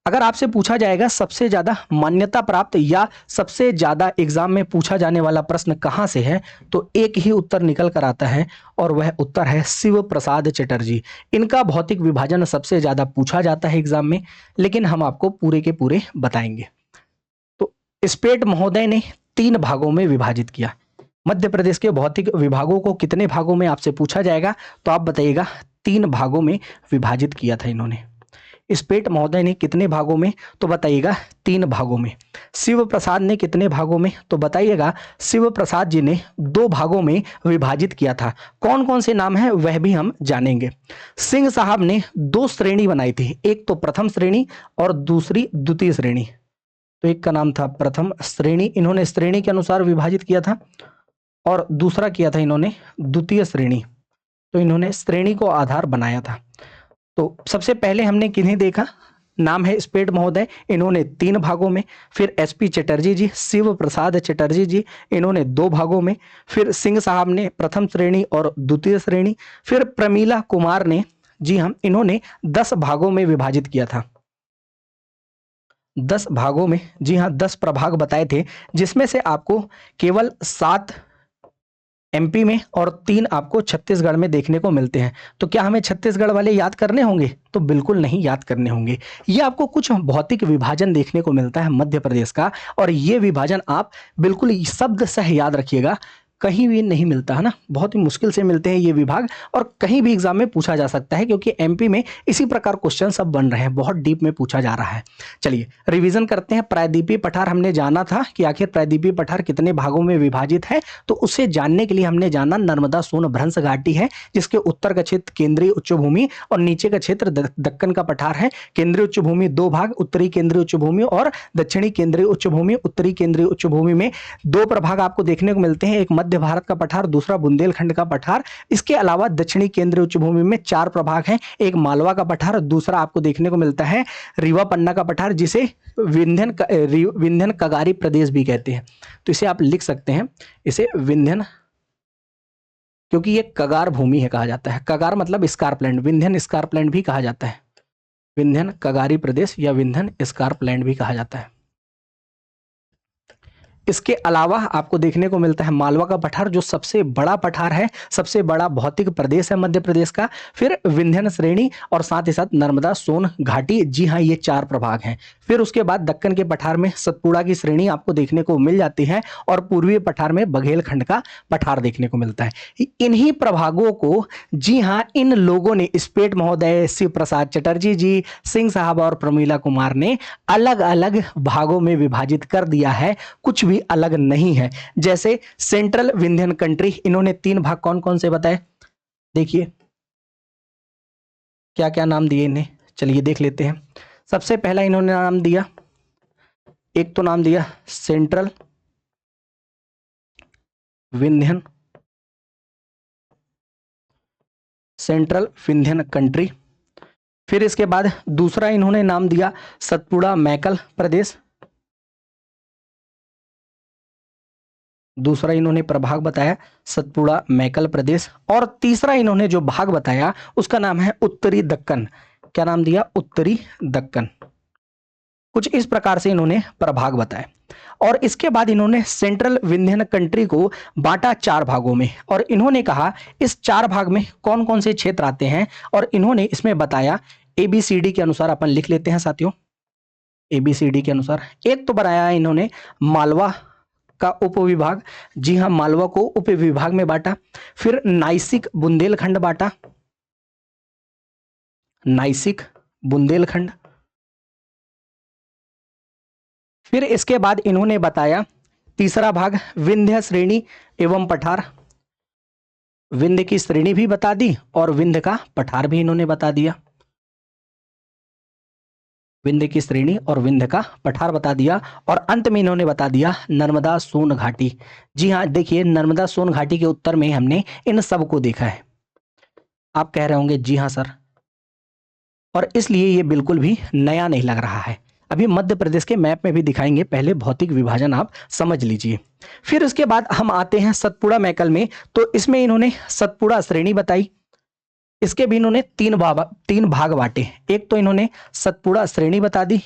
अगर आपसे पूछा जाएगा सबसे ज्यादा मान्यता प्राप्त या सबसे ज्यादा एग्जाम में पूछा जाने वाला प्रश्न कहां से है, तो एक ही उत्तर निकल कर आता है और वह उत्तर है शिव प्रसाद चटर्जी। इनका भौतिक विभाजन सबसे ज्यादा पूछा जाता है एग्जाम में, लेकिन हम आपको पूरे के पूरे बताएंगे। तो स्पेट महोदय ने 3 भागों में विभाजित किया। मध्य प्रदेश के भौतिक विभागों को कितने भागों में आपसे पूछा जाएगा, तो आप बताइएगा 3 भागों में विभाजित किया था इन्होंने। स्पेट महोदय ने कितने भागों में, तो बताइएगा 3 भागों में। शिव प्रसाद ने कितने भागों में, तो बताइएगा शिव प्रसाद जी ने 2 भागों में विभाजित किया था। कौन कौन से नाम है वह भी हम जानेंगे। सिंह साहब ने 2 श्रेणी बनाई थी, एक तो प्रथम श्रेणी और दूसरी द्वितीय श्रेणी। तो एक का नाम था प्रथम श्रेणी, इन्होंने श्रेणी के अनुसार विभाजित किया था, और दूसरा किया था इन्होंने द्वितीय श्रेणी। तो इन्होंने श्रेणी को आधार बनाया था। तो सबसे पहले हमने किन्हें देखा, नाम है स्पेट महोदय, इन्होंने 3 भागों में। फिर एसपी चटर्जी जी, शिव प्रसाद चटर्जी जी, इन्होंने 2 भागों में। फिर सिंह साहब ने प्रथम श्रेणी और द्वितीय श्रेणी। फिर प्रमीला कुमार ने, जी हाँ, इन्होंने 10 भागों में विभाजित किया था, 10 भागों में, जी हाँ 10 प्रभाग बताए थे, जिसमें से आपको केवल 7 एमपी में और 3 आपको छत्तीसगढ़ में देखने को मिलते हैं। तो क्या हमें छत्तीसगढ़ वाले याद करने होंगे, तो बिल्कुल नहीं याद करने होंगे। ये आपको कुछ भौतिक विभाजन देखने को मिलता है मध्य प्रदेश का, और ये विभाजन आप बिल्कुल शब्द सह याद रखिएगा, कहीं भी नहीं मिलता है ना, बहुत ही मुश्किल से मिलते हैं ये विभाग, और कहीं भी एग्जाम में पूछा जा सकता है, क्योंकि एमपी में इसी प्रकार क्वेश्चन सब बन रहे हैं, बहुत डीप में पूछा जा रहा है। चलिए रिवीजन करते हैं। प्रायद्वीपीय पठार हमने जाना था कि आखिर प्रायद्वीपीय पठार कितने भागों में विभाजित है, तो उसे जानने के लिए हमने जाना नर्मदा सोन भ्रंश घाटी है, जिसके उत्तर का क्षेत्र केंद्रीय उच्च भूमि और नीचे का क्षेत्र दक्कन का पठार है। केंद्रीय उच्च भूमि 2 भाग, उत्तरी केंद्रीय उच्च भूमि और दक्षिणी केंद्रीय उच्च भूमि। उत्तरी केंद्रीय उच्च भूमि में 2 प्रभाग आपको देखने को मिलते हैं, एक मध्य भारत का पठार, दूसरा बुंदेलखंड का पठार। इसके अलावा दक्षिणी केंद्रीय उच्च भूमि में 4 प्रभाग हैं, एक मालवा का पठार, दूसरा आपको देखने को मिलता है रीवा पन्ना का पठार, जिसे विंध्यन कगारी प्रदेश भी कहते हैं। तो इसे आप लिख सकते हैं, इसे विंध्यन, क्योंकि ये कगार भूमि है कहा जाता है। कगार मतलब स्कार्पलैंड, विंध्यन स्कार्पलैंड भी कहा जाता है, विंध्यन कगारी प्रदेश या विंध्यन स्कार्पलैंड भी कहा जाता है। इसके अलावा आपको देखने को मिलता है मालवा का पठार, जो सबसे बड़ा पठार है, सबसे बड़ा भौतिक प्रदेश है मध्य प्रदेश का। फिर विंध्यन श्रेणी और साथ ही साथ नर्मदा सोन घाटी, जी हाँ ये 4 प्रभाग हैं। फिर उसके बाद दक्कन के पठार में सतपुड़ा की श्रेणी आपको देखने को मिल जाती है, और पूर्वी पठार में बघेलखंड का पठार देखने को मिलता है। इन्हीं प्रभागों को, जी हाँ, इन लोगों ने, स्पेट महोदय, शिव प्रसाद चटर्जी जी, सिंह साहब और प्रमीला कुमार ने अलग अलग भागों में विभाजित कर दिया है, कुछ भी अलग नहीं है। जैसे सेंट्रल विंध्यन कंट्री, इन्होंने 3 भाग कौन कौन से बताए, देखिए क्या क्या नाम दिए इन्हें, चलिए देख लेते हैं। सबसे पहला इन्होंने नाम दिया, एक तो नाम दिया central Vindhyan, central Vindhyan country. फिर इसके बाद दूसरा इन्होंने नाम दिया सतपुड़ा मैकल प्रदेश, दूसरा इन्होंने प्रभाग बताया सतपुड़ा मैकल प्रदेश, और तीसरा इन्होंने जो भाग बताया उसका नाम है उत्तरी दक्कन। क्या नाम दिया, उत्तरी दक्कन। कुछ इस प्रकार से इन्होंने प्रभाग बताए, और इसके बाद इन्होंने सेंट्रल विंध्यन कंट्री को बांटा 4 भागों में, और इन्होंने कहा इस 4 भाग में कौन कौन से क्षेत्र आते हैं, और इन्होंने इसमें बताया ABCD के अनुसार। अपन लिख लेते हैं साथियों, ABCD के अनुसार। एक तो बनाया इन्होंने मालवा का उपविभाग, जी हां मालवा को उपविभाग में बांटा। फिर नाइसिक बुंदेलखंड बांटा, नाइसिक बुंदेलखंड। फिर इसके बाद इन्होंने बताया तीसरा भाग विंध्य श्रेणी एवं पठार, विंध्य की श्रेणी भी बता दी और विंध्य का पठार भी इन्होंने बता दिया। विंध्य की श्रेणी और विंध्य का पठार बता दिया। और अंत में इन्होंने बता दिया नर्मदा सोन घाटी। जी हाँ, देखिए नर्मदा सोन घाटी के उत्तर में हमने इन सब को देखा है। आप कह रहे होंगे जी हाँ सर, और इसलिए ये बिल्कुल भी नया नहीं लग रहा है। अभी मध्य प्रदेश के मैप में भी दिखाएंगे, पहले भौतिक विभाजन आप समझ लीजिए। फिर उसके बाद हम आते हैं सतपुड़ा मैकल में। तो इसमें इन्होंने सतपुड़ा श्रेणी बताई, इसके भी इन्होंने तीन भाग बांटे। एक तो इन्होंने सतपुड़ा श्रेणी बता दी,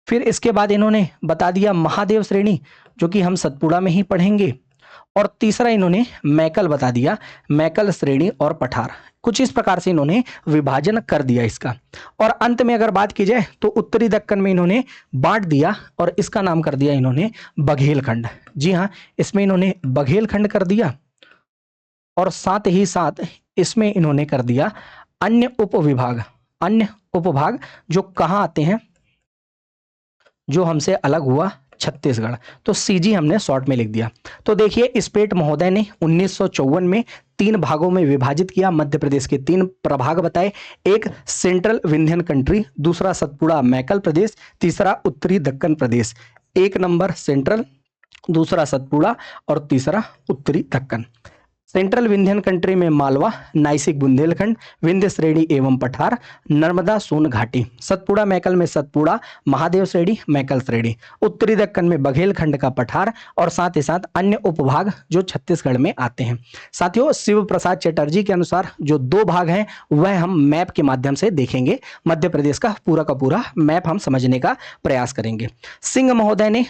फिर इसके बाद इन्होंने बता दिया महादेव श्रेणी, जो कि हम सतपुड़ा में ही पढ़ेंगे, और तीसरा इन्होंने मैकल बता दिया, मैकल श्रेणी और पठार। कुछ इस प्रकार से इन्होंने विभाजन कर दिया इसका। और अंत में अगर बात की जाए तो उत्तरी दक्कन में इन्होंने बांट दिया और इसका नाम कर दिया इन्होंने बघेलखंड। जी हाँ, इसमें इन्होंने बघेलखंड कर दिया और साथ ही साथ इसमें इन्होंने कर दिया अन्य उपविभाग। अन्य उपभाग जो कहाँ आते हैं, जो हमसे अलग हुआ छत्तीसगढ़। तो सीजी हमने शॉर्ट में लिख दिया। तो देखिए स्पेट महोदय ने 1954 में 3 भागों में विभाजित किया। मध्य प्रदेश के 3 प्रभाग बताए, एक सेंट्रल विंध्यन कंट्री, दूसरा सतपुड़ा मैकल प्रदेश, तीसरा उत्तरी दक्कन प्रदेश। 1 नंबर सेंट्रल, दूसरा सतपुड़ा और तीसरा उत्तरी दक्कन। सेंट्रल विंध्यन कंट्री में मालवा, नासिक, बुंदेलखंड, विंध्य श्रेणी एवं पठार, नर्मदा सोन घाटी। सतपुड़ा मैकल में सतपुड़ा, महादेव श्रेणी, मैकल श्रेणी। उत्तरी दक्कन में बघेलखंड का पठार और साथ ही साथ अन्य उपभाग जो छत्तीसगढ़ में आते हैं। साथियों, शिव प्रसाद चटर्जी के अनुसार जो 2 भाग हैं वह हम मैप के माध्यम से देखेंगे। मध्य प्रदेश का पूरा मैप हम समझने का प्रयास करेंगे। सिंह महोदय ने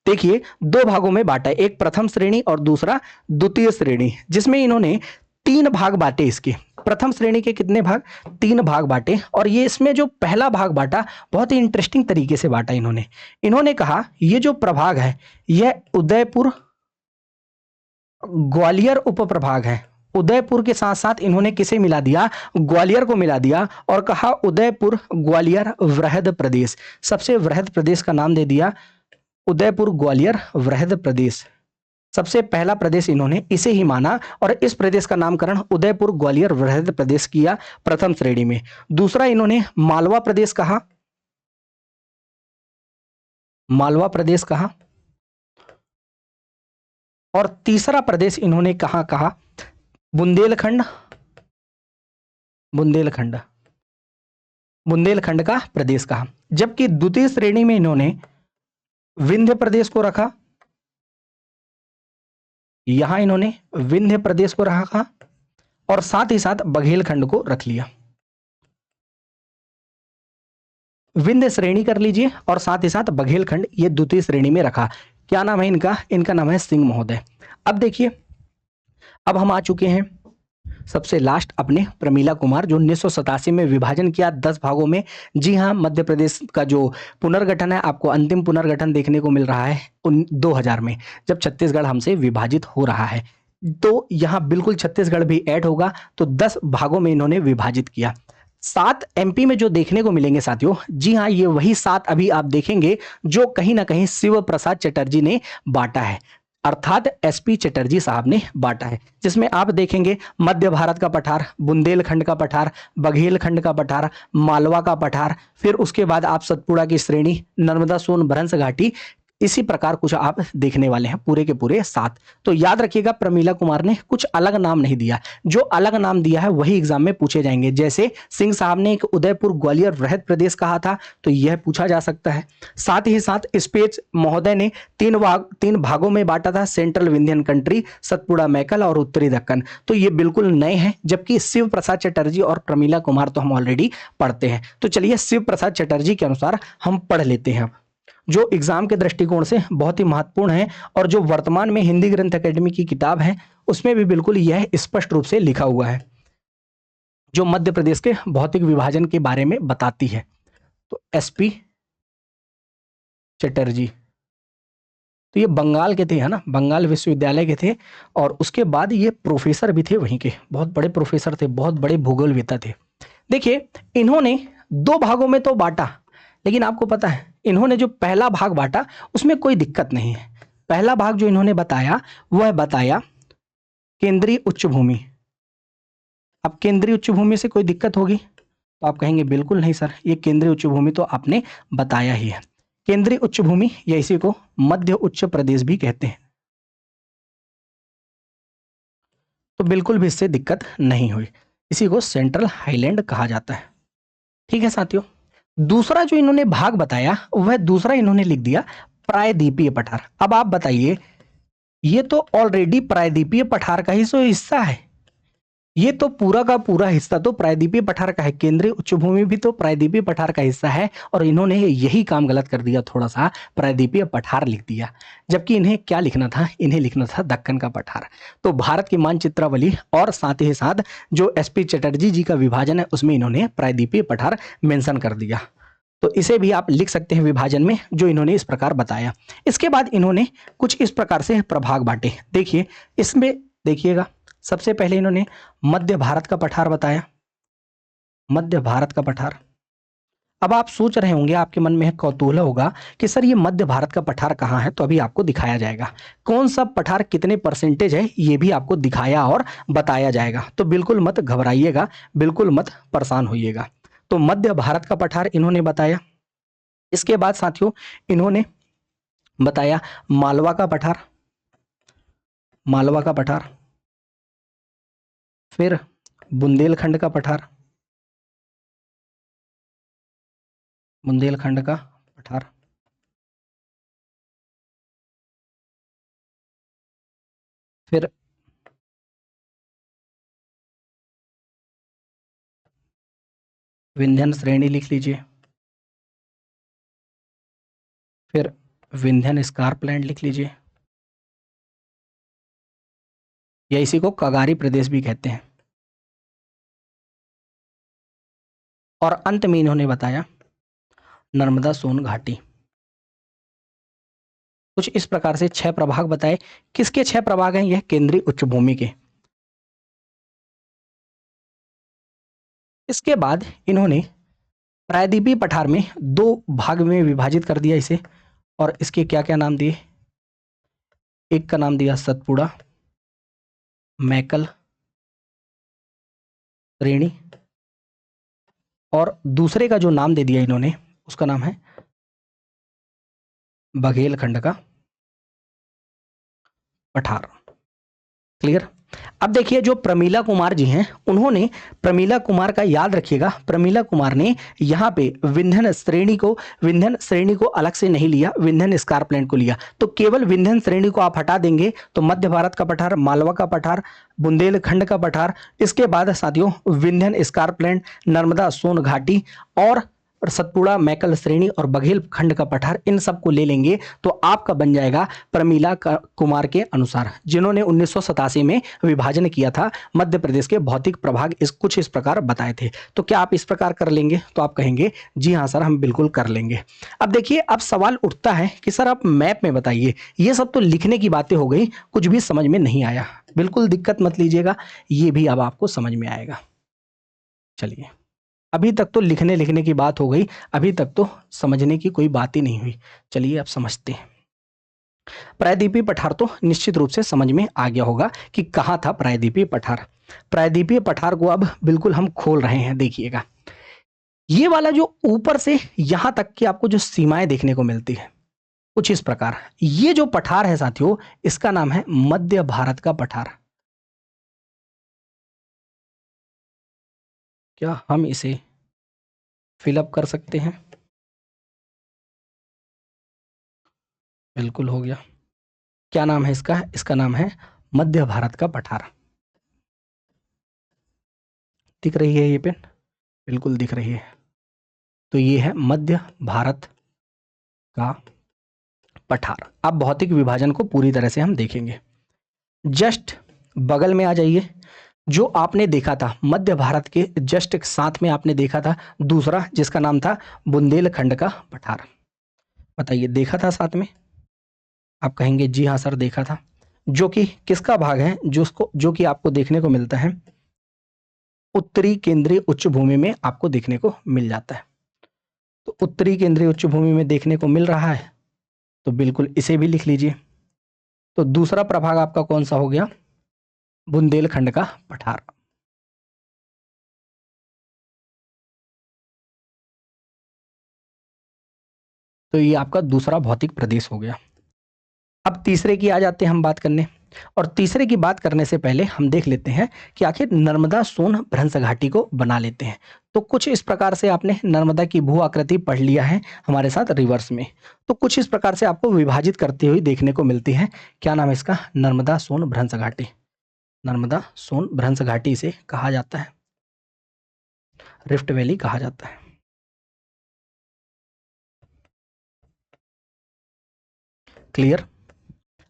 देखिए 2 भागों में बांटा, एक प्रथम श्रेणी और दूसरा द्वितीय श्रेणी, जिसमें इन्होंने 3 भाग बांटे। इसके प्रथम श्रेणी के कितने भाग, 3 भाग बांटे। और ये इसमें जो पहला भाग बांटा बहुत ही इंटरेस्टिंग तरीके से बांटा इन्होंने कहा ये जो प्रभाग है यह उदयपुर ग्वालियर उप प्रभाग है। उदयपुर के साथ साथ इन्होंने किसे मिला दिया, ग्वालियर को मिला दिया और कहा उदयपुर ग्वालियर वृहद प्रदेश। सबसे वृहद प्रदेश का नाम दे दिया उदयपुर ग्वालियर वृहद प्रदेश। सबसे पहला प्रदेश इन्होंने इसे ही माना और इस प्रदेश का नामकरण उदयपुर ग्वालियर वृहद प्रदेश किया प्रथम श्रेणी में। दूसरा इन्होंने मालवा प्रदेश कहा, मालवा प्रदेश कहा। और तीसरा प्रदेश इन्होंने कहा बुंदेलखंड, बुंदेलखंड, बुंदेलखंड का प्रदेश कहा। जबकि द्वितीय श्रेणी में इन्होंने विंध्य प्रदेश को रखा, यहां इन्होंने विंध्य प्रदेश को रखा और साथ ही साथ बघेलखंड को रख लिया। विंध्य श्रेणी कर लीजिए और साथ ही साथ बघेलखंड ये द्वितीय श्रेणी में रखा। क्या नाम है इनका, इनका नाम है सिंह महोदय। अब देखिए, अब हम आ चुके हैं सबसे लास्ट अपने प्रमीला कुमार, जो 1987 में विभाजन किया 10 भागों में। जी हाँ, मध्य प्रदेश का जो पुनर्गठन है, आपको अंतिम पुनर्गठन देखने को मिल रहा है 2000 में, जब छत्तीसगढ़ हमसे विभाजित हो रहा है। तो यहाँ बिल्कुल छत्तीसगढ़ भी ऐड होगा। तो 10 भागों में इन्होंने विभाजित किया। 7 एमपी में जो देखने को मिलेंगे साथियों, जी हाँ, ये वही 7 अभी आप देखेंगे जो कहीं ना कहीं शिव प्रसाद चटर्जी ने बांटा है, अर्थात एसपी चटर्जी साहब ने बांटा है। जिसमें आप देखेंगे मध्य भारत का पठार, बुंदेलखंड का पठार, बघेलखंड का पठार, मालवा का पठार, फिर उसके बाद आप सतपुड़ा की श्रेणी, नर्मदा सोन भ्रंश घाटी, इसी प्रकार कुछ आप देखने वाले हैं पूरे के पूरे 7। तो याद रखिएगा, प्रमीला कुमार ने कुछ अलग नाम नहीं दिया, जो अलग नाम दिया है वही एग्जाम में पूछे जाएंगे। जैसे सिंह साहब ने एक उदयपुर ग्वालियर वृहद प्रदेश कहा था, तो यह पूछा जा सकता है। साथ ही साथ स्पेच महोदय ने 3 भागों में बांटा था, सेंट्रल विंध्यन कंट्री, सतपुड़ा मैकल और उत्तरी दक्कन। तो ये बिल्कुल नए हैं, जबकि शिव प्रसाद चटर्जी और प्रमीला कुमार तो हम ऑलरेडी पढ़ते हैं। तो चलिए शिव प्रसाद चटर्जी के अनुसार हम पढ़ लेते हैं, जो एग्जाम के दृष्टिकोण से बहुत ही महत्वपूर्ण है और जो वर्तमान में हिंदी ग्रंथ एकेडमी की किताब है उसमें भी बिल्कुल यह स्पष्ट रूप से लिखा हुआ है, जो मध्य प्रदेश के भौतिक विभाजन के बारे में बताती है। तो एसपी चटर्जी तो ये बंगाल के थे, है ना, बंगाल विश्वविद्यालय के थे और उसके बाद ये प्रोफेसर भी थे वहीं के, बहुत बड़े प्रोफेसर थे, बहुत बड़े भूगोलवेत्ता थे। देखिए, इन्होंने 2 भागों में तो बांटा, लेकिन आपको पता है इन्होंने जो पहला भाग बांटा उसमें कोई दिक्कत नहीं है। पहला भाग जो इन्होंने बताया वह बताया केंद्रीय उच्च भूमि। अब केंद्रीय उच्च भूमि से कोई दिक्कत होगी तो आप कहेंगे बिल्कुल नहीं सर, ये केंद्रीय उच्च भूमि तो आपने बताया ही है। केंद्रीय उच्च भूमि या इसी को मध्य उच्च प्रदेश भी कहते हैं। तो बिल्कुल भी इससे दिक्कत नहीं हुई, इसी को सेंट्रल हाईलैंड कहा जाता है। ठीक है साथियों, दूसरा जो इन्होंने भाग बताया वह दूसरा इन्होंने लिख दिया प्रायद्वीपीय पठार। अब आप बताइए, ये तो ऑलरेडी प्रायद्वीपीय पठार का ही सो हिस्सा है, ये तो पूरा का पूरा हिस्सा तो प्रायद्वीपीय पठार का है, केंद्रीय उच्च भूमि भी तो प्रायद्वीपीय पठार का हिस्सा है, और इन्होंने यही काम गलत कर दिया, थोड़ा सा प्रायद्वीपीय पठार लिख दिया, जबकि इन्हें क्या लिखना था, इन्हें लिखना था दक्कन का पठार। तो भारत की मानचित्रावली और साथ ही साथ जो एसपी चटर्जी जी का विभाजन है उसमें इन्होंने प्रायद्वीपीय पठार मेंशन कर दिया। तो इसे भी आप लिख सकते हैं विभाजन में, जो इन्होंने इस प्रकार बताया। इसके बाद इन्होंने कुछ इस प्रकार से प्रभाग बांटे, देखिए इसमें देखिएगा, सबसे पहले इन्होंने मध्य भारत का पठार बताया, मध्य भारत का पठार। अब आप सोच रहे होंगे, आपके मन में कौतूहल होगा कि सर ये मध्य भारत का पठार कहाँ है, तो अभी आपको दिखाया जाएगा कौन सा पठार कितने परसेंटेज है, ये भी आपको दिखाया और बताया जाएगा। तो बिल्कुल मत घबराइएगा, बिल्कुल मत परेशान होइएगा। तो मध्य भारत का पठार इन्होंने बताया। इसके बाद साथियों इन्होंने बताया मालवा का पठार, मालवा का पठार, फिर बुंदेलखंड का पठार, बुंदेलखंड का पठार, फिर विंध्यन श्रेणी लिख लीजिए, फिर विंध्यन स्कार्पलैंड लिख लीजिए, या इसी को कगारी प्रदेश भी कहते हैं। और अंत में इन्होंने बताया नर्मदा सोन घाटी। कुछ इस प्रकार से 6 प्रभाग बताए। किसके 6 प्रभाग हैं? यह केंद्रीय उच्च भूमि के। इसके बाद इन्होंने प्रायद्वीपीय पठार में 2 भाग में विभाजित कर दिया इसे, और इसके क्या क्या नाम दिए? एक का नाम दिया सतपुड़ा मैकल श्रेणी, और दूसरे का जो नाम दे दिया इन्होंने उसका नाम है बघेलखंड का पठार। क्लियर? अब देखिए जो प्रमीला कुमार जी हैं, उन्होंने, प्रमीला कुमार का याद रखिएगा, प्रमीला कुमार ने यहाँ पे विंध्यन श्रेणी को अलग से नहीं लिया, विंध्यन स्कार्पलैंड को लिया। तो केवल विंध्यन श्रेणी को आप हटा देंगे तो मध्य भारत का पठार, मालवा का पठार, बुंदेलखंड का पठार, इसके बाद साथियों विंध्यन स्कार्पलैंड, नर्मदा सोन घाटी और सतपुड़ा मैकल श्रेणी और बघेलखंड का पठार, इन सब को ले लेंगे तो आपका बन जाएगा प्रमीला कुमार के अनुसार, जिन्होंने 1987 में विभाजन किया था मध्य प्रदेश के भौतिक प्रभाग कुछ इस प्रकार बताए थे। तो क्या आप इस प्रकार कर लेंगे? तो आप कहेंगे जी हाँ सर, हम बिल्कुल कर लेंगे। अब देखिए, अब सवाल उठता है कि सर आप मैप में बताइए, ये सब तो लिखने की बातें हो गई, कुछ भी समझ में नहीं आया। बिल्कुल दिक्कत मत लीजिएगा, ये भी अब आपको समझ में आएगा। चलिए, अभी तक तो लिखने की बात हो गई, अभी तक तो समझने की कोई बात ही नहीं हुई। चलिए अब समझते हैं। प्रायद्वीपीय पठार तो निश्चित रूप से समझ में आ गया होगा कि कहाँ था प्रायद्वीपीय पठार। प्रायद्वीपीय पठार को अब बिल्कुल हम खोल रहे हैं, देखिएगा। ये वाला जो ऊपर से यहां तक की आपको जो सीमाएं देखने को मिलती है कुछ इस प्रकार, ये जो पठार है साथियों, इसका नाम है मध्य भारत का पठार। क्या हम इसे फिलअप कर सकते हैं? बिल्कुल हो गया। क्या नाम है इसका? इसका नाम है मध्य भारत का पठार। दिख रही है ये पेन? बिल्कुल दिख रही है। तो ये है मध्य भारत का पठार। अब भौतिक विभाजन को पूरी तरह से हम देखेंगे। जस्ट बगल में आ जाइए, जो आपने देखा था मध्य भारत के जस्ट साथ में आपने देखा था दूसरा, जिसका नाम था बुंदेलखंड का पठार। बताइए, देखा था साथ में? आप कहेंगे जी हाँ सर देखा था। जो कि किसका भाग है? जो कि आपको देखने को मिलता है उत्तरी केंद्रीय उच्च भूमि में, आपको देखने को मिल जाता है। तो उत्तरी केंद्रीय उच्च भूमि में देखने को मिल रहा है, तो बिल्कुल इसे भी लिख लीजिए। तो दूसरा प्रभाग आपका कौन सा हो गया? बुंदेलखंड का पठार। तो ये आपका दूसरा भौतिक प्रदेश हो गया। अब तीसरे की आ जाते हैं हम बात करने, और तीसरे की बात करने से पहले हम देख लेते हैं कि आखिर नर्मदा सोन भ्रंश घाटी को बना लेते हैं। तो कुछ इस प्रकार से आपने नर्मदा की भू आकृति पढ़ लिया है हमारे साथ रिवर्स में। तो कुछ इस प्रकार से आपको विभाजित करती हुई देखने को मिलती है। क्या नाम है इसका? नर्मदा सोन भ्रंश घाटी। नर्मदा सोन भ्रंश घाटी से कहा जाता है, रिफ्ट वैली कहा जाता है। क्लियर?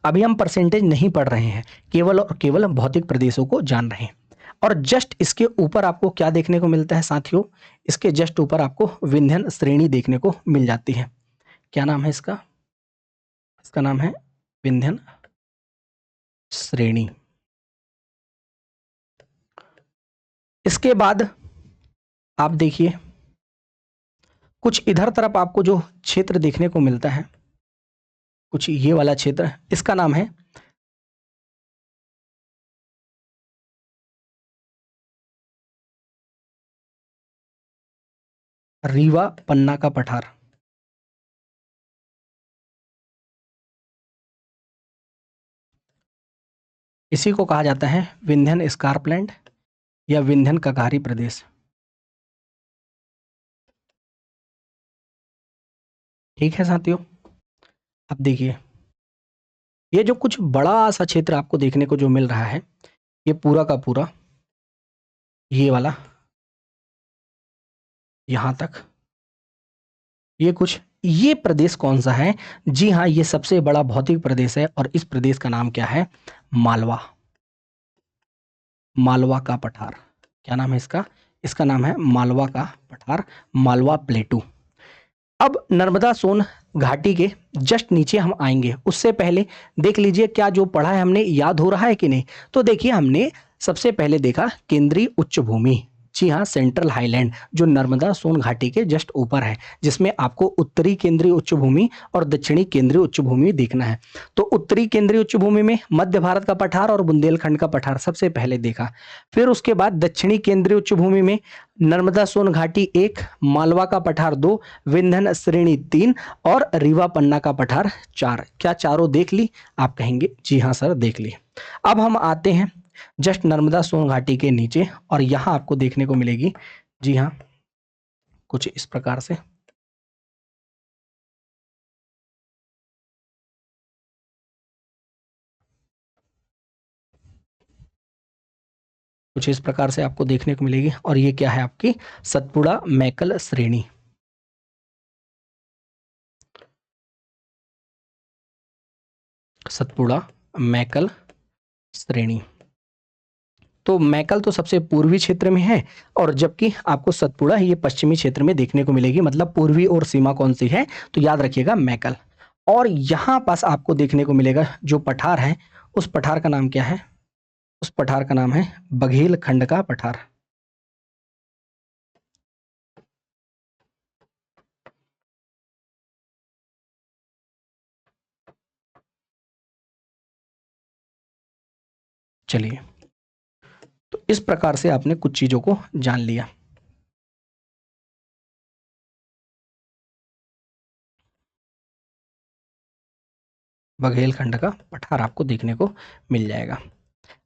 अभी हम परसेंटेज नहीं पढ़ रहे हैं, केवल और केवल भौतिक प्रदेशों को जान रहे हैं। और जस्ट इसके ऊपर आपको क्या देखने को मिलता है साथियों? इसके जस्ट ऊपर आपको विंध्यन श्रेणी देखने को मिल जाती है। क्या नाम है इसका? इसका नाम है विंध्यन श्रेणी। इसके बाद आप देखिए कुछ इधर तरफ आपको जो क्षेत्र देखने को मिलता है, कुछ ये वाला क्षेत्र, इसका नाम है रीवा पन्ना का पठार। इसी को कहा जाता है विंध्यन स्कार्पलैंड या विंध्यन कगारी प्रदेश। ठीक है साथियों? अब देखिए ये जो कुछ बड़ा सा क्षेत्र आपको देखने को जो मिल रहा है, ये पूरा का पूरा ये वाला यहां तक, ये प्रदेश कौन सा है? जी हाँ, ये सबसे बड़ा भौतिक प्रदेश है और इस प्रदेश का नाम क्या है? मालवा। मालवा का पठार। क्या नाम है इसका? इसका नाम है मालवा का पठार, मालवा प्लेटू। अब नर्मदा सोन घाटी के जस्ट नीचे हम आएंगे, उससे पहले देख लीजिए क्या जो पढ़ा है हमने याद हो रहा है कि नहीं। तो देखिए हमने सबसे पहले देखा केंद्रीय उच्च भूमि, जी हाँ, सेंट्रल हाईलैंड, जो नर्मदा सोन घाटी के जस्ट ऊपर है, जिसमें आपको उत्तरी केंद्रीय उच्च भूमि और दक्षिणी केंद्रीय उच्च भूमि देखना है। तो उत्तरी केंद्रीय उच्च भूमि में मध्य भारत का पठार और बुंदेलखंड का पठार सबसे पहले देखा। फिर उसके बाद दक्षिणी केंद्रीय उच्च भूमि में नर्मदा सोन घाटी 1, मालवा का पठार 2, विंध्यन श्रेणी 3 और रीवा पन्ना का पठार 4। क्या चारों देख ली? आप कहेंगे जी हाँ सर देख ली। अब हम आते हैं जस्ट नर्मदा सोन घाटी के नीचे, और यहां आपको देखने को मिलेगी, जी हां, कुछ इस प्रकार से आपको देखने को मिलेगी। और ये क्या है? आपकी सतपुड़ा मैकल श्रेणी। सतपुड़ा मैकल श्रेणी। तो मैकल तो सबसे पूर्वी क्षेत्र में है, और जबकि आपको सतपुड़ा ये पश्चिमी क्षेत्र में देखने को मिलेगी। मतलब पूर्वी और सीमा कौन सी है? तो याद रखिएगा मैकल। और यहां पास आपको देखने को मिलेगा जो पठार है, उस पठार का नाम क्या है? उस पठार का नाम है बघेलखंड का पठार। चलिए, तो इस प्रकार से आपने कुछ चीजों को जान लिया। बघेलखंड का पठार आपको देखने को मिल जाएगा।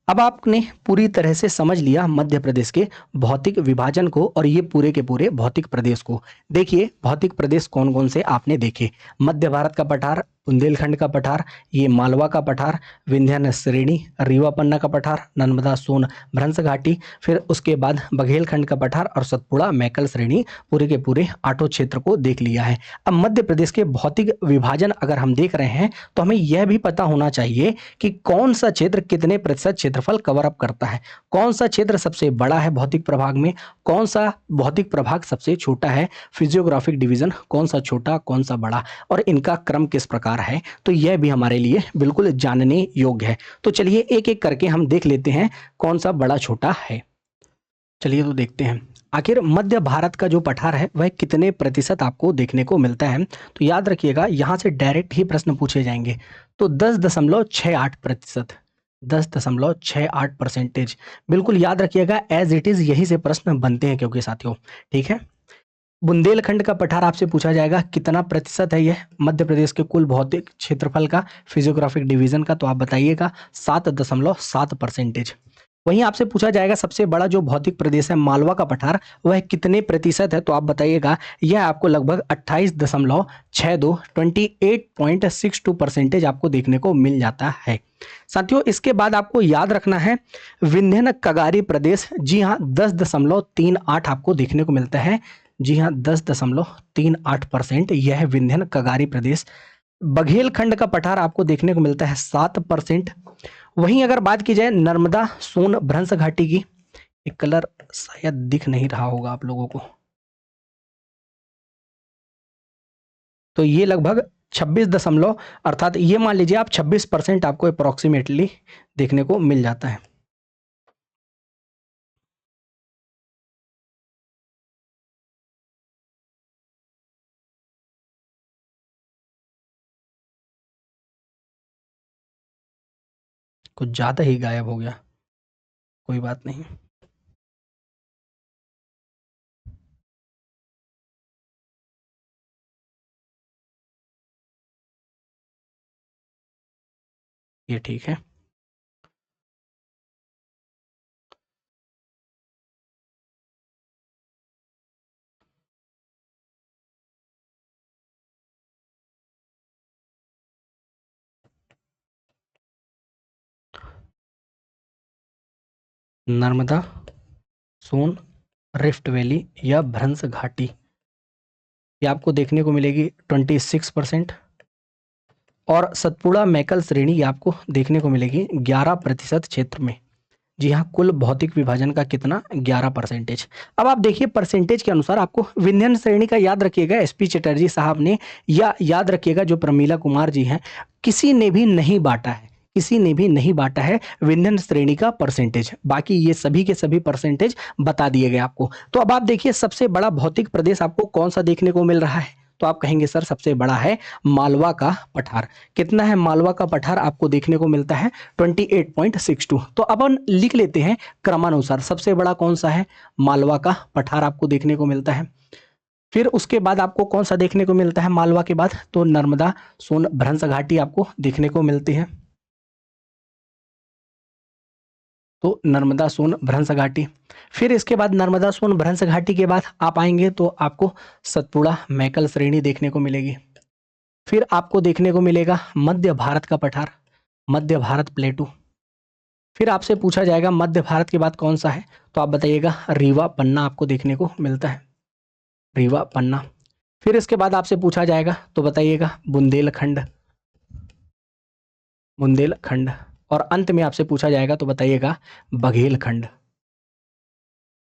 अब आपने पूरी तरह से समझ लिया मध्य प्रदेश के भौतिक विभाजन को और ये पूरे के पूरे भौतिक प्रदेश को। देखिए भौतिक प्रदेश कौन कौन से आपने देखे? मध्य भारत का पठार, बुंदेलखंड का पठार, ये मालवा का पठार, विंध्यन श्रेणी, रीवा पन्ना का पठार, नर्मदा सोन भ्रंश घाटी, फिर उसके बाद बघेलखंड का पठार और सतपुड़ा मैकल श्रेणी, पूरे के पूरे 8 क्षेत्र को देख लिया है। अब मध्य प्रदेश के भौतिक विभाजन अगर हम देख रहे हैं तो हमें यह भी पता होना चाहिए कि कौन सा क्षेत्र कितने प्रतिशत क्षेत्रफल कवर अप करता है, कौन सा क्षेत्र सबसे बड़ा है भौतिक प्रभाग में, कौन सा भौतिक प्रभाग सबसे छोटा है, फिजियोग्राफिक डिवीजन कौन सा छोटा कौन सा बड़ा, और इनका क्रम किस प्रकार है। तो यह भी हमारे लिए बिल्कुल जानने योग्य है। तो चलिए एक एक करके हम देख लेते हैं कौन सा बड़ा छोटा है। चलिए तो देखते हैं आखिर मध्य भारत का जो पठार है वह कितने प्रतिशत आपको देखने को मिलता है। तो याद रखिएगा यहां से डायरेक्ट ही प्रश्न पूछे जाएंगे। तो 10.68%, 10.68%, बिल्कुल याद रखिएगा एज इट इज यही से प्रश्न बनते हैं क्योंकि साथियों, ठीक है। बुंदेलखंड का पठार आपसे पूछा जाएगा कितना प्रतिशत है यह मध्य प्रदेश के कुल भौतिक क्षेत्रफल का, फिजियोग्राफिक डिवीजन का, तो आप बताइएगा 7.7%। वहीं आपसे पूछा जाएगा सबसे बड़ा जो भौतिक प्रदेश है मालवा का पठार वह कितने प्रतिशत है, तो आप बताइएगा यह आपको लगभग 28.62 28.62% आपको देखने को मिल जाता है। साथियों इसके बाद आपको याद रखना है विंध्यन कगारी प्रदेश, जी हाँ 10.38 आपको देखने को मिलता है। जी हाँ 10.38% यह विंध्यन कगारी प्रदेश। बघेलखंड का पठार आपको देखने को मिलता है 7%। वहीं अगर बात की जाए नर्मदा सोन भ्रंश घाटी की, एक कलर शायद दिख नहीं रहा होगा आप लोगों को, तो ये लगभग 26 दशमलव अर्थात ये मान लीजिए आप 26% आपको अप्रोक्सीमेटली देखने को मिल जाता है। कुछ ज़्यादा ही गायब हो गया, कोई बात नहीं। ये ठीक है। नर्मदा सोन रिफ्ट वैली या भ्रंश घाटी ये आपको देखने को मिलेगी 26%। और सतपुड़ा मैकल श्रेणी ये आपको देखने को मिलेगी 11% क्षेत्र में। जी हाँ कुल भौतिक विभाजन का कितना 11%। अब आप देखिए परसेंटेज के अनुसार आपको विंध्यन श्रेणी का याद रखिएगा एसपी चटर्जी साहब ने, या याद रखिएगा जो प्रमीला कुमार जी हैं, किसी ने भी नहीं बांटा है, किसी ने भी नहीं बांटा है विंध्यन श्रेणी का परसेंटेज। बाकी ये सभी के सभी परसेंटेज बता दिए गए आपको। तो अब आप देखिए सबसे बड़ा भौतिक प्रदेश आपको कौन सा देखने को मिल रहा है, तो आप कहेंगे सर सबसे बड़ा है मालवा का पठार। कितना है मालवा का पठार आपको देखने को मिलता है 28.62। तो अब हम लिख लेते हैं क्रमानुसार सबसे बड़ा कौन सा है, मालवा का पठार आपको देखने को मिलता है। फिर उसके बाद आपको कौन सा देखने को मिलता है मालवा के बाद, तो नर्मदा सोन भ्रंश घाटी आपको देखने को मिलती है। तो नर्मदा सोन भ्रंश घाटी। फिर इसके बाद नर्मदा सोन भ्रंश घाटी के बाद आप आएंगे तो आपको सतपुड़ा मैकल श्रेणी देखने को मिलेगी। फिर आपको देखने को मिलेगा मध्य भारत का पठार, मध्य भारत प्लेटू। फिर आपसे पूछा जाएगा मध्य भारत के बाद कौन सा है, तो आप बताइएगा रीवा पन्ना आपको देखने को मिलता है, रीवा पन्ना। फिर इसके बाद आपसे पूछा जाएगा तो बताइएगा बुंदेलखंड, बुंदेलखंड। और अंत में आपसे पूछा जाएगा तो बताइएगा बघेलखंड।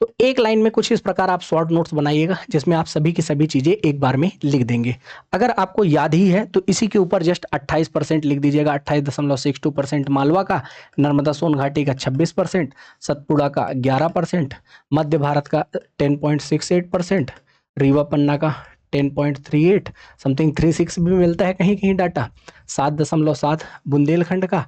तो एक लाइन में कुछ इस प्रकार आप शॉर्ट नोट्स बनाइएगा जिसमें आप सभी की सभी चीजें एक बार में लिख देंगे। अगर आपको याद ही है तो इसी के ऊपर जस्ट 28% लिख दीजिएगा, 28.62% मालवा का, नर्मदा सोन घाटी का 26%, सतपुड़ा का 11%, मध्य भारत का 10.68%, रीवा पन्ना का 10.38, समथिंग 36 भी मिलता है कहीं कहीं डाटा, 7.7 बुंदेलखंड का,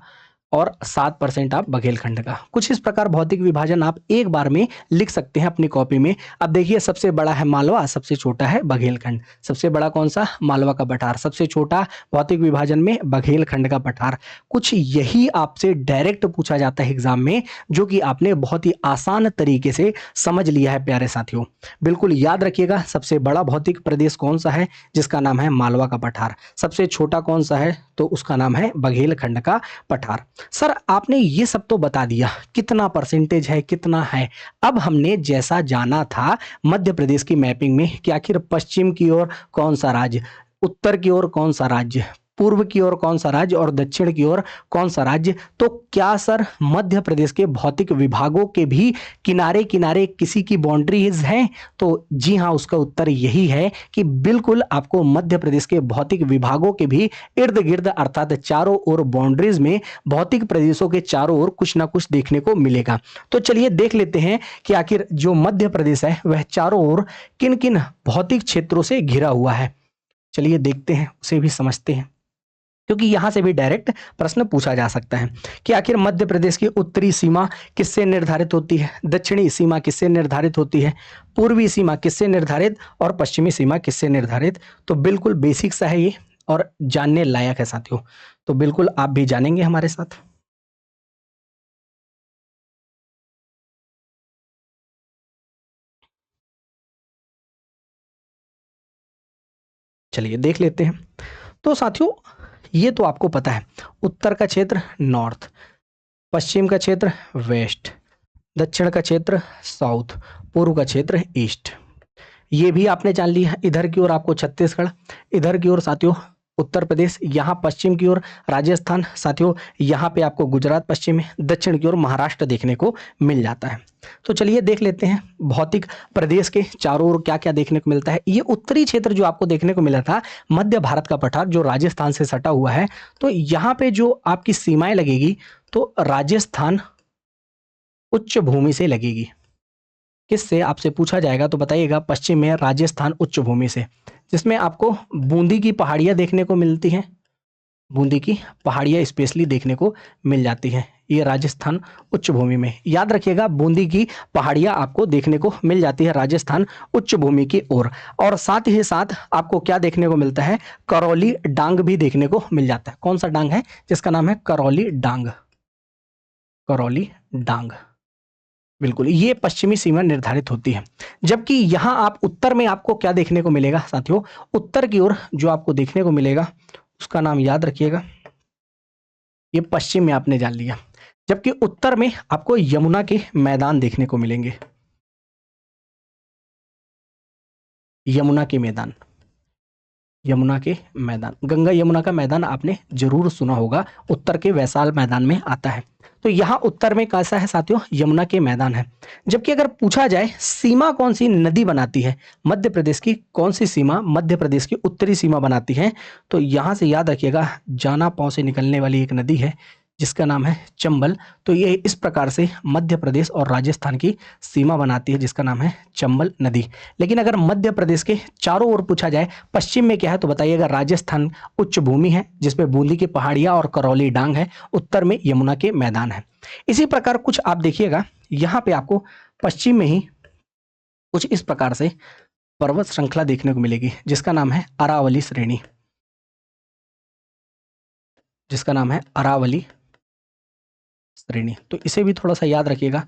और 7% आप बघेलखंड का। कुछ इस प्रकार भौतिक विभाजन आप एक बार में लिख सकते हैं अपनी कॉपी में। अब देखिए सबसे बड़ा है मालवा, सबसे छोटा है बघेलखंड। सबसे बड़ा कौन सा, मालवा का पठार। सबसे छोटा भौतिक विभाजन में बघेलखंड का पठार। कुछ यही आपसे डायरेक्ट पूछा जाता है एग्जाम में, जो कि आपने बहुत ही आसान तरीके से समझ लिया है प्यारे साथियों। बिल्कुल याद रखिएगा सबसे बड़ा भौतिक प्रदेश कौन सा है, जिसका नाम है मालवा का पठार। सबसे छोटा कौन सा है, तो उसका नाम है बघेलखंड का पठार। सर आपने ये सब तो बता दिया, कितना परसेंटेज है, कितना है। अब हमने जैसा जाना था मध्य प्रदेश की मैपिंग में कि आखिर पश्चिम की ओर कौन सा राज्य, उत्तर की ओर कौन सा राज्य, पूर्व की ओर कौन सा राज्य और दक्षिण की ओर कौन सा राज्य, तो क्या सर मध्य प्रदेश के भौतिक विभागों के भी किनारे किनारे किसी की बाउंड्रीज हैं, तो जी हाँ उसका उत्तर यही है कि बिल्कुल आपको मध्य प्रदेश के भौतिक विभागों के भी इर्द गिर्द अर्थात चारों ओर बाउंड्रीज में भौतिक प्रदेशों के चारों ओर कुछ ना कुछ देखने को मिलेगा। तो चलिए देख लेते हैं कि आखिर जो मध्य प्रदेश है वह चारों ओर किन किन भौतिक क्षेत्रों से घिरा हुआ है। चलिए देखते हैं, उसे भी समझते हैं। क्योंकि यहां से भी डायरेक्ट प्रश्न पूछा जा सकता है कि आखिर मध्य प्रदेश की उत्तरी सीमा किससे निर्धारित होती है, दक्षिणी सीमा किससे निर्धारित होती है, पूर्वी सीमा किससे निर्धारित और पश्चिमी सीमा किससे निर्धारित। तो बिल्कुल बेसिक सा है ये और जानने लायक है साथियों, तो बिल्कुल आप भी जानेंगे हमारे साथ। चलिए देख लेते हैं। तो साथियों ये तो आपको पता है, उत्तर का क्षेत्र नॉर्थ, पश्चिम का क्षेत्र वेस्ट, दक्षिण का क्षेत्र साउथ, पूर्व का क्षेत्र ईस्ट, ये भी आपने जान लिया। इधर की ओर आपको छत्तीसगढ़, इधर की ओर साथियों उत्तर प्रदेश, यहाँ पश्चिम की ओर राजस्थान, साथियों यहाँ पे आपको गुजरात पश्चिम में, दक्षिण की ओर महाराष्ट्र देखने को मिल जाता है। तो चलिए देख लेते हैं भौतिक प्रदेश के चारों ओर क्या क्या देखने को मिलता है। ये उत्तरी क्षेत्र जो आपको देखने को मिला था, मध्य भारत का पठार जो राजस्थान से सटा हुआ है, तो यहाँ पे जो आपकी सीमाएं लगेगी तो राजस्थान उच्च भूमि से लगेगी। किससे आपसे पूछा जाएगा तो बताइएगा, पश्चिम में राजस्थान उच्च भूमि से, जिसमें आपको बूंदी की पहाड़ियाँ देखने को मिलती हैं, बूंदी की पहाड़ियाँ स्पेशली देखने को मिल जाती हैं, ये राजस्थान उच्च भूमि में। याद रखिएगा बूंदी की पहाड़ियाँ आपको देखने को मिल जाती है राजस्थान उच्च भूमि की ओर। और साथ ही साथ आपको क्या देखने को मिलता है, करौली डांग भी देखने को मिल जाता है। कौन सा डांग है, जिसका नाम है करौली डांग, करौली डांग, बिल्कुल ये पश्चिमी सीमा निर्धारित होती है। जबकि यहां आप उत्तर में आपको क्या देखने को मिलेगा साथियों, उत्तर की ओर जो आपको देखने को मिलेगा उसका नाम याद रखिएगा, ये पश्चिम में आपने जान लिया। जबकि उत्तर में आपको यमुना के मैदान देखने को मिलेंगे, यमुना के मैदान, यमुना के मैदान, गंगा यमुना का मैदान आपने जरूर सुना होगा, उत्तर के वैशाल मैदान में आता है। तो यहाँ उत्तर में कैसा है साथियों, यमुना के मैदान है। जबकि अगर पूछा जाए सीमा कौन सी नदी बनाती है मध्य प्रदेश की, कौन सी सीमा मध्य प्रदेश की उत्तरी सीमा बनाती है, तो यहाँ से याद रखिएगा जाना पांव से निकलने वाली एक नदी है जिसका नाम है चंबल। तो ये इस प्रकार से मध्य प्रदेश और राजस्थान की सीमा बनाती है जिसका नाम है चंबल नदी। लेकिन अगर मध्य प्रदेश के चारों ओर पूछा जाए पश्चिम में क्या है तो बताइएगा राजस्थान उच्च भूमि है जिसमें बूंदी की पहाड़ियां और करौली डांग है, उत्तर में यमुना के मैदान है। इसी प्रकार कुछ आप देखिएगा यहाँ पे आपको पश्चिम में ही कुछ इस प्रकार से पर्वत श्रृंखला देखने को मिलेगी जिसका नाम है अरावली श्रेणी, जिसका नाम है अरावली श्रेणी। तो इसे भी थोड़ा सा याद रखिएगा।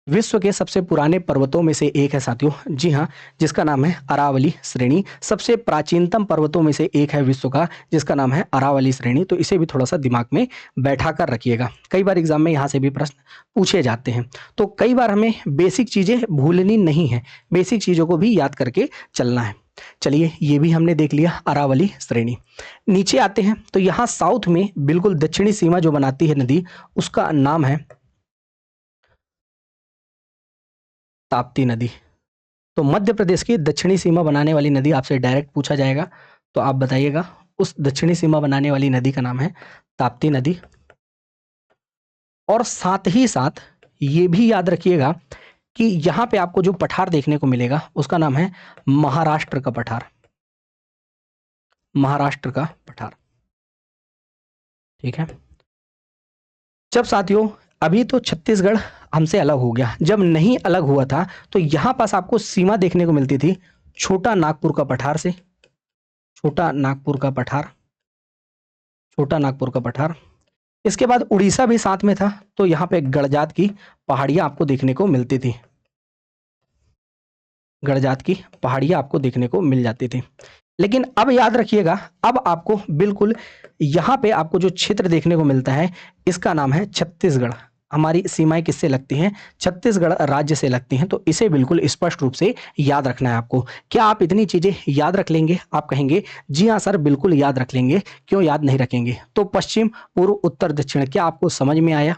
विश्व के सबसे पुराने पर्वतों में से एक है साथियों, जी हाँ, जिसका नाम है अरावली श्रेणी। सबसे प्राचीनतम पर्वतों में से एक है विश्व का जिसका नाम है अरावली श्रेणी। तो इसे भी थोड़ा सा दिमाग में बैठा कर रखिएगा, कई बार एग्जाम में यहाँ से भी प्रश्न पूछे जाते हैं। तो कई बार हमें बेसिक चीज़ें भूलनी नहीं है, बेसिक चीज़ों को भी याद करके चलना है। चलिए ये भी हमने देख लिया अरावली श्रेणी। नीचे आते हैं तो यहाँ साउथ में बिल्कुल दक्षिणी सीमा जो बनाती है नदी उसका नाम है ताप्ती नदी। तो मध्य प्रदेश की दक्षिणी सीमा बनाने वाली नदी आपसे डायरेक्ट पूछा जाएगा तो आप बताइएगा उस दक्षिणी सीमा बनाने वाली नदी का नाम है ताप्ती नदी। और साथ ही साथ ये भी याद रखिएगा कि यहाँ पे आपको जो पठार देखने को मिलेगा उसका नाम है महाराष्ट्र का पठार, महाराष्ट्र का पठार, ठीक है। जब साथियों अभी तो छत्तीसगढ़ हमसे अलग हो गया, जब नहीं अलग हुआ था तो यहाँ पास आपको सीमा देखने को मिलती थी छोटा नागपुर का पठार से, छोटा नागपुर का पठार, छोटा नागपुर का पठार। इसके बाद उड़ीसा भी साथ में था तो यहाँ पे गड़जात की पहाड़ियाँ आपको देखने को मिलती थी, गड़जात की पहाड़ियाँ आपको देखने को मिल जाती थी। लेकिन अब याद रखिएगा अब आपको बिल्कुल यहाँ पे आपको जो क्षेत्र देखने को मिलता है इसका नाम है छत्तीसगढ़। हमारी सीमाएं किससे लगती हैं, छत्तीसगढ़ राज्य से लगती हैं। तो इसे बिल्कुल स्पष्ट रूप से याद रखना है आपको। क्या आप इतनी चीजें याद रख लेंगे, आप कहेंगे जी हाँ सर बिल्कुल याद रख लेंगे, क्यों याद नहीं रखेंगे। तो पश्चिम पूर्व उत्तर दक्षिण क्या आपको समझ में आया।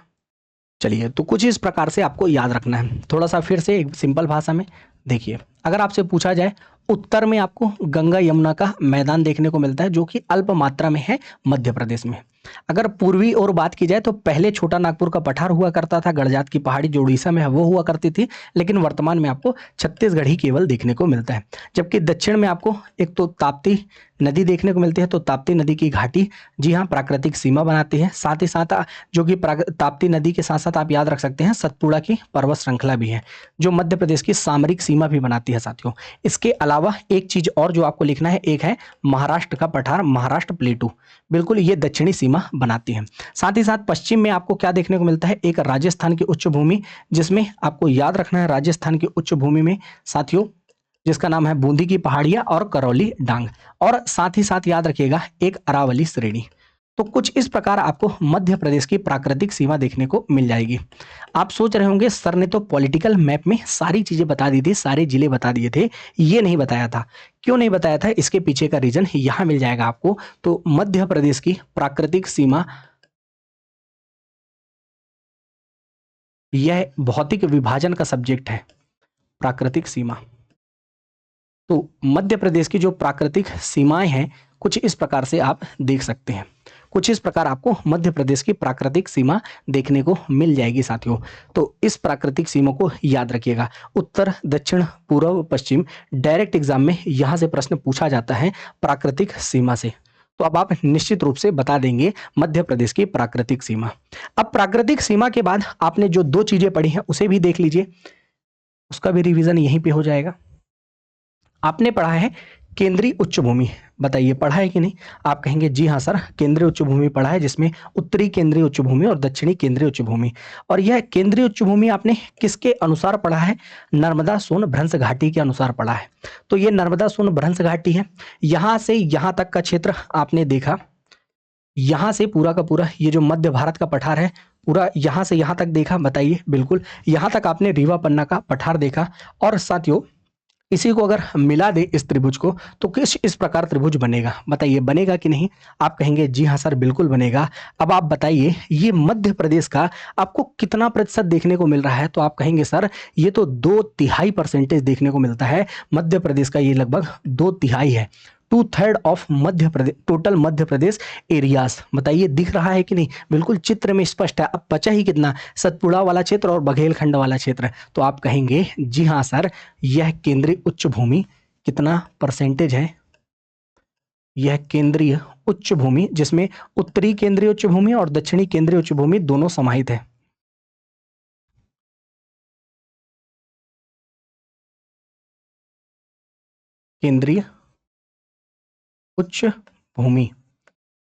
चलिए तो कुछ इस प्रकार से आपको याद रखना है। थोड़ा सा फिर से एक सिंपल भाषा में देखिए, अगर आपसे पूछा जाए उत्तर में आपको गंगा यमुना का मैदान देखने को मिलता है जो कि अल्प मात्रा में है मध्य प्रदेश में। अगर पूर्वी और बात की जाए तो पहले छोटा नागपुर का पठार हुआ करता था, गड़जात की पहाड़ी जो उड़ीसा में है वो हुआ करती थी, लेकिन वर्तमान में आपको छत्तीसगढ़ ही केवल देखने को मिलता है। जबकि दक्षिण में आपको एक तो ताप्ती नदी देखने को मिलती है तो ताप्ती नदी की घाटी जी हाँ प्राकृतिक सीमा बनाती है। साथ ही साथ जो कि ताप्ती नदी के साथ साथ आप याद रख सकते हैं सतपुड़ा की पर्वत श्रृंखला भी है जो मध्य प्रदेश की सामरिक सीमा भी बनाती है साथियों। इसके अलावा एक चीज और जो आपको लिखना है, एक है महाराष्ट्र का पठार, महाराष्ट्र प्लेटू, बिल्कुल ये दक्षिणी सीमा बनाती है। साथ ही साथ पश्चिम में आपको क्या देखने को मिलता है, एक राजस्थान की उच्च भूमि, जिसमें आपको याद रखना है राजस्थान की उच्च भूमि में साथियों जिसका नाम है बूंदी की पहाड़ियां और करौली डांग, और साथ ही साथ याद रखिएगा एक अरावली श्रेणी। तो कुछ इस प्रकार आपको मध्य प्रदेश की प्राकृतिक सीमा देखने को मिल जाएगी। आप सोच रहे होंगे सर ने तो पॉलिटिकल मैप में सारी चीजें बता दी थी, सारे जिले बता दिए थे, ये नहीं बताया था। क्यों नहीं बताया था, इसके पीछे का रीजन यहां मिल जाएगा आपको। तो मध्य प्रदेश की प्राकृतिक सीमा यह भौतिक विभाजन का सब्जेक्ट है, प्राकृतिक सीमा। तो मध्य प्रदेश की जो प्राकृतिक सीमाएं हैं कुछ इस प्रकार से आप देख सकते हैं। कुछ इस प्रकार आपको मध्य प्रदेश की प्राकृतिक सीमा देखने को मिल जाएगी साथियों। तो इस प्राकृतिक सीमा को याद रखिएगा, उत्तर दक्षिण पूर्व पश्चिम, डायरेक्ट एग्जाम में यहां से प्रश्न पूछा जाता है प्राकृतिक सीमा से। तो अब आप निश्चित रूप से बता देंगे मध्य प्रदेश की प्राकृतिक सीमा। अब प्राकृतिक सीमा के बाद आपने जो दो चीजें पढ़ी हैं उसे भी देख लीजिए, उसका भी रिवीजन यहीं पे हो जाएगा। आपने पढ़ा है केंद्रीय उच्च भूमि, बताइए पढ़ा है कि नहीं। आप कहेंगे जी हाँ सर केंद्रीय उच्च भूमि पढ़ा है, जिसमें उत्तरी केंद्रीय उच्च भूमि और दक्षिणी केंद्रीय उच्च भूमि। और यह केंद्रीय उच्च भूमि आपने किसके अनुसार पढ़ा है, नर्मदा सोन भ्रंश घाटी के अनुसार पढ़ा है। तो ये नर्मदा सोन भ्रंश घाटी है, यहां से यहां तक का क्षेत्र आपने देखा, यहां से पूरा का पूरा ये जो मध्य भारत का पठार है पूरा यहां से यहां तक देखा, बताइए बिल्कुल यहां तक आपने रीवा पन्ना का पठार देखा। और साथियों इसी को अगर मिला दे इस त्रिभुज को तो किस इस प्रकार त्रिभुज बनेगा, बताइए बनेगा कि नहीं। आप कहेंगे जी हाँ सर बिल्कुल बनेगा। अब आप बताइए ये मध्य प्रदेश का आपको कितना प्रतिशत देखने को मिल रहा है, तो आप कहेंगे सर ये तो 2/3% देखने को मिलता है मध्य प्रदेश का, ये लगभग 2/3 है, 2/3 of Madhya Pradesh, total Madhya Pradesh areas. बताइए दिख रहा है कि नहीं, बिल्कुल चित्र में स्पष्ट है। अब बचा ही कितना, सतपुड़ा वाला क्षेत्र और बघेलखंड वाला क्षेत्र। तो आप कहेंगे जी हाँ सर यह केंद्रीय उच्च भूमि कितना परसेंटेज है, यह केंद्रीय उच्च भूमि जिसमें उत्तरी केंद्रीय उच्च भूमि और दक्षिणी केंद्रीय उच्च भूमि दोनों समाहित है। केंद्रीय उच्च भूमि